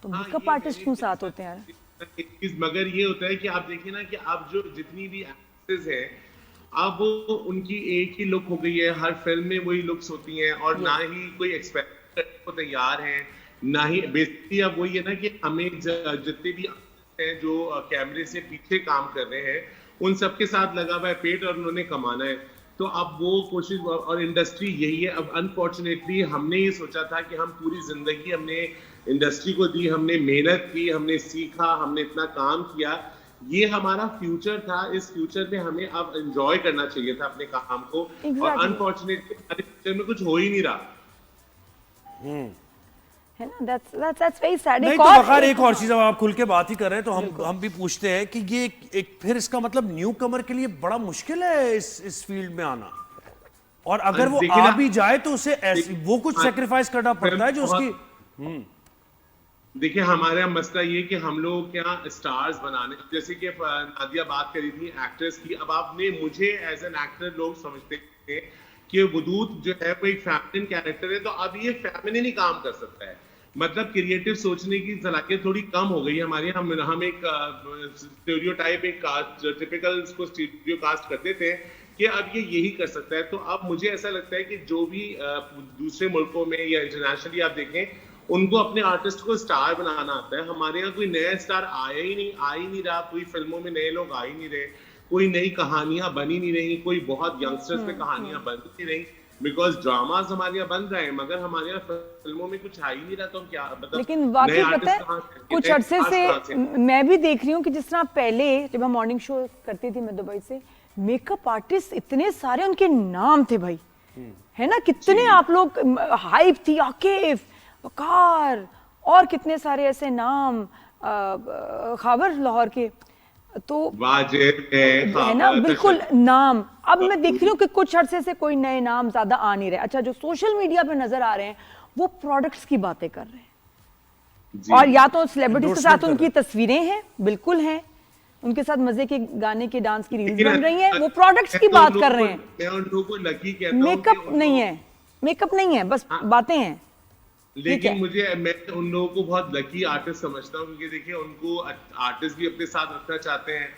तो मेकअप आर्टिस्ट क्यों साथ होते हैं यार? मगर ये होता है कि आप देखिए ना कि अब जो जितनी भी एक्ट्रेसेस हैं, अब उनकी एक ही लुक हो गई है, हर फिल्म में वही लुक्स होती हैं और ना ही कोई एक्सपेरिमेंट करने को तैयार है, ना ही बेसिकली अब वही है ना कि हमें जितने भी हैं जो कैमरे से पीछे काम कर रहे हैं उन सबके साथ लगा हुआ है पेट और उन्होंने कमाना है। तो अब वो कोशिश और इंडस्ट्री यही है। अब अनफॉर्चुनेटली हमने ये सोचा था कि हम पूरी जिंदगी हमने इंडस्ट्री को दी, हमने मेहनत की, हमने सीखा, हमने इतना काम किया, ये हमारा फ्यूचर था। इस फ्यूचर में हमें अब एंजॉय करना चाहिए था अपने काम को और अनफॉर्चुनेटली हमारे फ्यूचर में कुछ हो ही नहीं रहा है ना। that's very sad। नहीं तो बखार एक और चीज, अब आप खुल के बात ही कर रहे हैं तो हम भी पूछते हैं कि ये एक फिर इसका मतलब न्यू कमर के लिए बड़ा मुश्किल है इस फील्ड में आना, और अगर वो आ भी जाए तो उसे वो कुछ सेक्रीफाइस करना पड़ता है जो उसकी। देखिए हमारे यहाँ मसला ये कि हम लोग क्या स्टार्स बनाने, जैसे कि नादिया बात करी थी एक्टर्स की, अब आपने मुझे एज एन एक्टर लोग समझते हैं कि वदूद जो है वो एक फेमिनिन कैरेक्टर है, तो अब ये फेमिनिन ही काम कर सकता है। मतलब क्रिएटिव सोचने की सलाहियत थोड़ी कम हो गई है हमारी। हम एक स्टीरियोटाइप, एक टिपिकल इसको स्टीरियो कास्ट करते थे कि अब ये यही कर सकता है। तो अब मुझे ऐसा लगता है कि जो भी दूसरे मुल्कों में या इंटरनेशनली आप देखें, उनको अपने आर्टिस्ट को स्टार बनाना आता है। हमारे यहाँ कोई नया स्टार आ ही नहीं रहा, कोई फिल्मों में नए लोग आ ही नहीं रहे, कोई नई कहानियां बनी नहीं रही, कोई बहुत यंगस्टर्स में कहानियां बन नहीं रही, बिकॉज ड्रामास हमारे यहाँ बन रहे हैं मगर हमारे यहाँ फिल्मों में कुछ आ ही नहीं रहा। तो हम क्या मतलब, लेकिन वाकई पता है कुछ अरसे से मैं भी देख रही हूँ कि जिस तरह पहले जब हम मॉर्निंग शो करती थी मैं दुबई से, मेकअप आर्टिस्ट इतने सारे उनके नाम थे भाई, है ना, कितने आप लोग हाइप थी, आकिफ, वकार और कितने सारे ऐसे नाम, खाबर लाहौर के, तो है ना बिल्कुल नाम। अब मैं देख रही हूँ कि कुछ अरसे से कोई नए नाम ज्यादा आ नहीं रहे। अच्छा, जो सोशल मीडिया पे नजर आ रहे हैं वो प्रोडक्ट्स की बातें कर रहे हैं, और या तो सेलिब्रिटीज के साथ उनकी तस्वीरें हैं, बिल्कुल हैं, उनके साथ मजे के गाने के डांस की रील्स बन रही हैं, वो प्रोडक्ट्स की बात कर रहे हैं। मैं उन लोगों को लकी कहता हूं, मेकअप नहीं है, बस बातें हैं। लेकिन मैं उन लोगों को बहुत लकी आर्टिस्ट समझता हूँ, क्योंकि देखिए उनको आर्टिस्ट भी अपने साथ रखना चाहते हैं,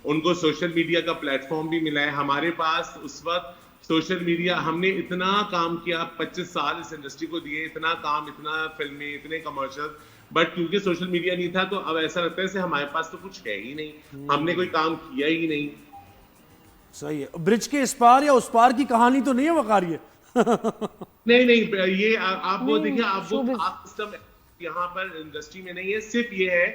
उनको सोशल मीडिया का प्लेटफॉर्म भी मिला है। हमारे पास उस वक्त सोशल मीडिया, हमने इतना काम किया, 25 साल इस इंडस्ट्री को दिए, इतना काम, इतना फिल्में, इतने कमर्शियल, बट क्योंकि सोशल मीडिया नहीं था तो अब ऐसा लगता है जैसे हमारे पास तो कुछ है ही नहीं, हमने कोई काम किया ही नहीं। सही है। ब्रिज के इस पार या उस पार की कहानी तो नहीं है वकार ये? नहीं, ये आप वो देखिए, आप वो सिस्टम यहाँ पर इंडस्ट्री में नहीं है। सिर्फ ये है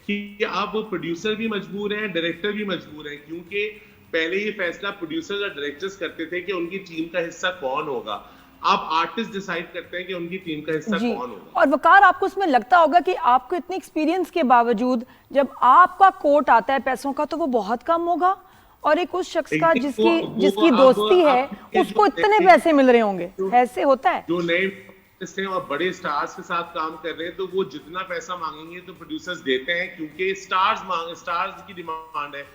कि आप प्रोड्यूसर भी मजबूर हैं, डायरेक्टर भी मजबूर हैं, क्योंकि पहले ये फैसला प्रोड्यूसर्स और डायरेक्टर्स करते थे कि उनकी टीम का हिस्सा कौन होगा। अब आर्टिस्ट डिसाइड करते हैं कि उनकी टीम का हिस्सा कौन होगा। और वकार, आपको इसमें लगता होगा कि आपको इतने एक्सपीरियंस के बावजूद जब आपका कोट आता है पैसों का तो वो बहुत कम होगा, और एक उस शख्स का जिसकी दोस्ती है उसको इतने पैसे मिल रहे होंगे, ऐसे होता है। जो नए और बड़े स्टार्स के साथ काम कर रहे हैं तो वो जितना पैसा मांगेंगे तो प्रोड्यूसर्स देते हैं, क्योंकि स्टार्स की डिमांड है।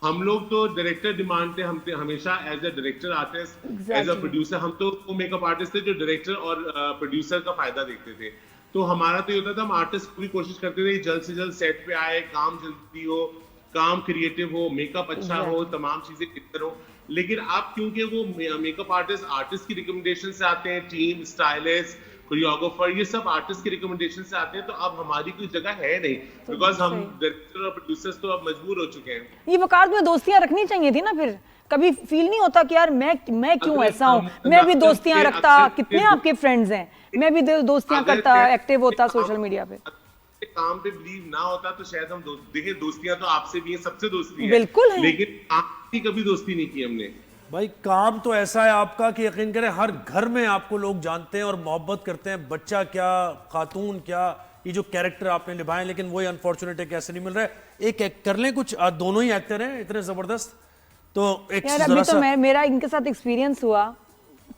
हम लोग तो डायरेक्टर डिमांड थे, हम हमेशा एज अ डायरेक्टर आते हैं, एज अ प्रोड्यूसर। हम तो वो मेकअप आर्टिस्ट थे जो डायरेक्टर और प्रोड्यूसर का फायदा देखते थे। तो हमारा तो ये होता था, हम आर्टिस्ट पूरी कोशिश करते थे जल्द से जल्द सेट पे आए, काम जल्दी हो, काम क्रिएटिव हो, मेकअप अच्छा हो, तमाम चीजें बेहतर हो। लेकिन अब क्योंकि वो मेकअप आर्टिस्ट की रिकमेंडेशन से आते हैं, टीम, स्टाइलिस्ट, कोरियोग्राफर, ये सब आर्टिस्ट की रिकमेंडेशन से आते हैं, तो अब हमारी कोई जगह है नहीं, बिकॉज हम डायरेक्टर और प्रोड्यूसर्स तो अब मजबूर हो चुके हैं। ये वकार में दोस्तियां रखनी चाहिए थी ना, फिर कभी फील नहीं होता कि यार मैं क्यों ऐसा हूँ, मैं भी दोस्तियां रखता, कितने आपके फ्रेंड्स हैं, मैं भी दोस्तियां करता, एक्टिव होता सोशल मीडिया पे। काम पे बिलीव ना होता तो शायद हम देखिए, दोस्तियां तो आपसे भी हैं, सबसे दोस्ती है, बिल्कुल है, लेकिन आपकी कभी दोस्ती नहीं की हमने। भाई काम तो ऐसा है आपका कि यकीन करें हर घर में आपको लोग जानते हैं और मोहब्बत करते हैं, बच्चा क्या, खातून क्या, ये जो कैरेक्टर आपने निभाए, लेकिन वही अनफॉर्चुनेट है कैसे नहीं मिल रहा है। एक कर लें कुछ, दोनों ही एक्टर हैं इतने जबरदस्त, तो एक यार अभी तो मेरा इनके साथ एक्सपीरियंस हुआ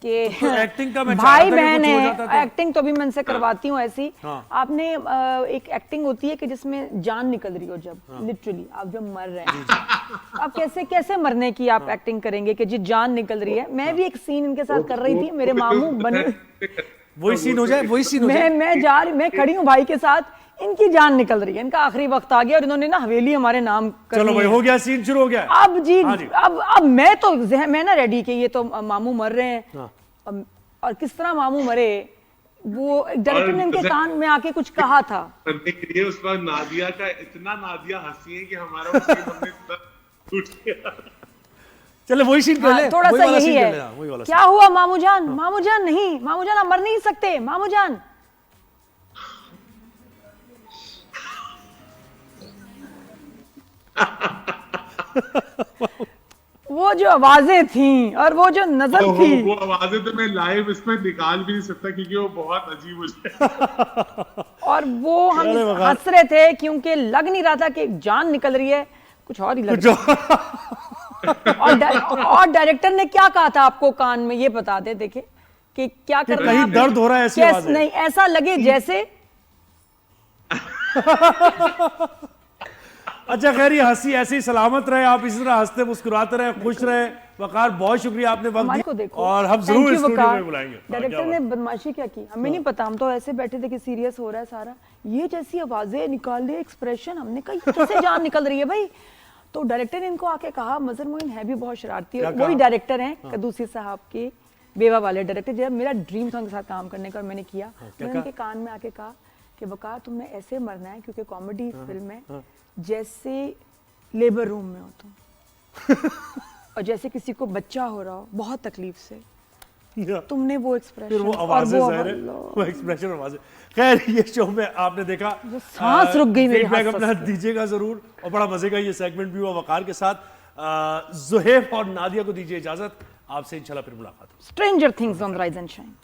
कि एक्टिंग का मैं भाई बहन है, एक्टिंग तो भी मैं इनसे करवाती हूँ ऐसी। आपने एक एक्टिंग होती है कि जिसमें जान निकल रही हो, जब लिटरली आप जब मर रहे हैं, आप कैसे मरने की आप एक्टिंग करेंगे कि जी जान निकल रही है। मैं भी एक सीन इनके साथ कर रही थी, मेरे मामू बने, वही सीन हो जाए, वही सीन हो जाए। मैं खड़ी हूँ भाई के साथ, इनकी जान निकल रही है, इनका आखिरी वक्त आ गया और इन्होंने ना हवेली हमारे नाम कर चलो ली भाई है। हो गया, सीन शुरू हो गया। अब जी हाँ जी। अब मैं तो मैं ना रेडी कि ये तो मामू मर रहे हैं। हाँ। और किस तरह मामू मरे, वो डायरेक्टर ने इनके कान में आके कुछ कहा था। करने के लिए उस पर नादिया का इतना नादिया हंसी है कि हमारा वो scene हमने इतना टूट गया। चले वही सीन कर ले, थोड़ा वही सा वाला यही scene कर है। ले, हाँ, वही वाला क्या हुआ मामू जान? मामू जान नहीं, मामू जान आप मर नहीं सकते, मामू जान। वो जो आवाजें थी और वो जो नजर थी, वो आवाजें तो मैं लाइव इसमें निकाल भी नहीं सकता क्योंकि वो बहुत अजीब हो जाए। और वो हम अरे वकार। हंस रहे थे क्योंकि लग नहीं रहा था कि जान निकल रही है, कुछ और ही लग रहा था। और डायरेक्टर ने क्या कहा था आपको कान में, ये बता दे देखे कि क्या कर रहे कहीं हैं आप? दर्द हो रहा है ऐसी कैस आवाज है। नहीं, ऐसा लगे जैसे अच्छा खैर ये हंसी ऐसे ही सलामत रहे, आप इसी तरह हंसते मुस्कुराते रहे, खुश रहे। वकार बहुत शुक्रिया आपने वक्त हमारे को दिया देखो और हम Thank जरूर you, स्टूडियो वकार। में बुलाएंगे। हाँ, डायरेक्टर क्या ने बात। बदमाशी क्या की हमें नहीं पता, हम तो ऐसे बैठे थे कि सीरियस हो रहा है सारा, ये जैसी आवाजें निकाल रहे, एक्सप्रेशन, हमने कहा ये कैसे जान निकल रही है भाई। तो डायरेक्टर ने इनको आके कहा, मजहर मोइन है भी बहुत शरारती है, क्या वही कहा? डायरेक्टर हैं कदूसी साहब के बेवा वाले डायरेक्टर, जब मेरा ड्रीम था उनके साथ काम करने का और मैंने किया। क्या मैंने उनके कान में आके कहा कि वकार तुमने ऐसे मरना है क्योंकि कॉमेडी फिल्म है जैसे लेबर रूम में हो तुम और जैसे किसी को बच्चा हो रहा हो बहुत तकलीफ से, तुमने वो एक्सप्रेशन फिर वो और आवाजें वो ज़ाहिर है, अल्लाह। वो एक्सप्रेशन आवाजें। खैर ये शो में आपने देखा, सांस रुक गई मेरी फीडबैक हंस अपना हंस के। दीजिएगा जरूर। और बड़ा मजे का ये सेगमेंट भी हुआ वकार के साथ। जुहैब और नादिया को दीजिए इजाजत, आपसे इंशाल्लाह फिर मुलाकात होगी। Stranger Things on Rise and Shine.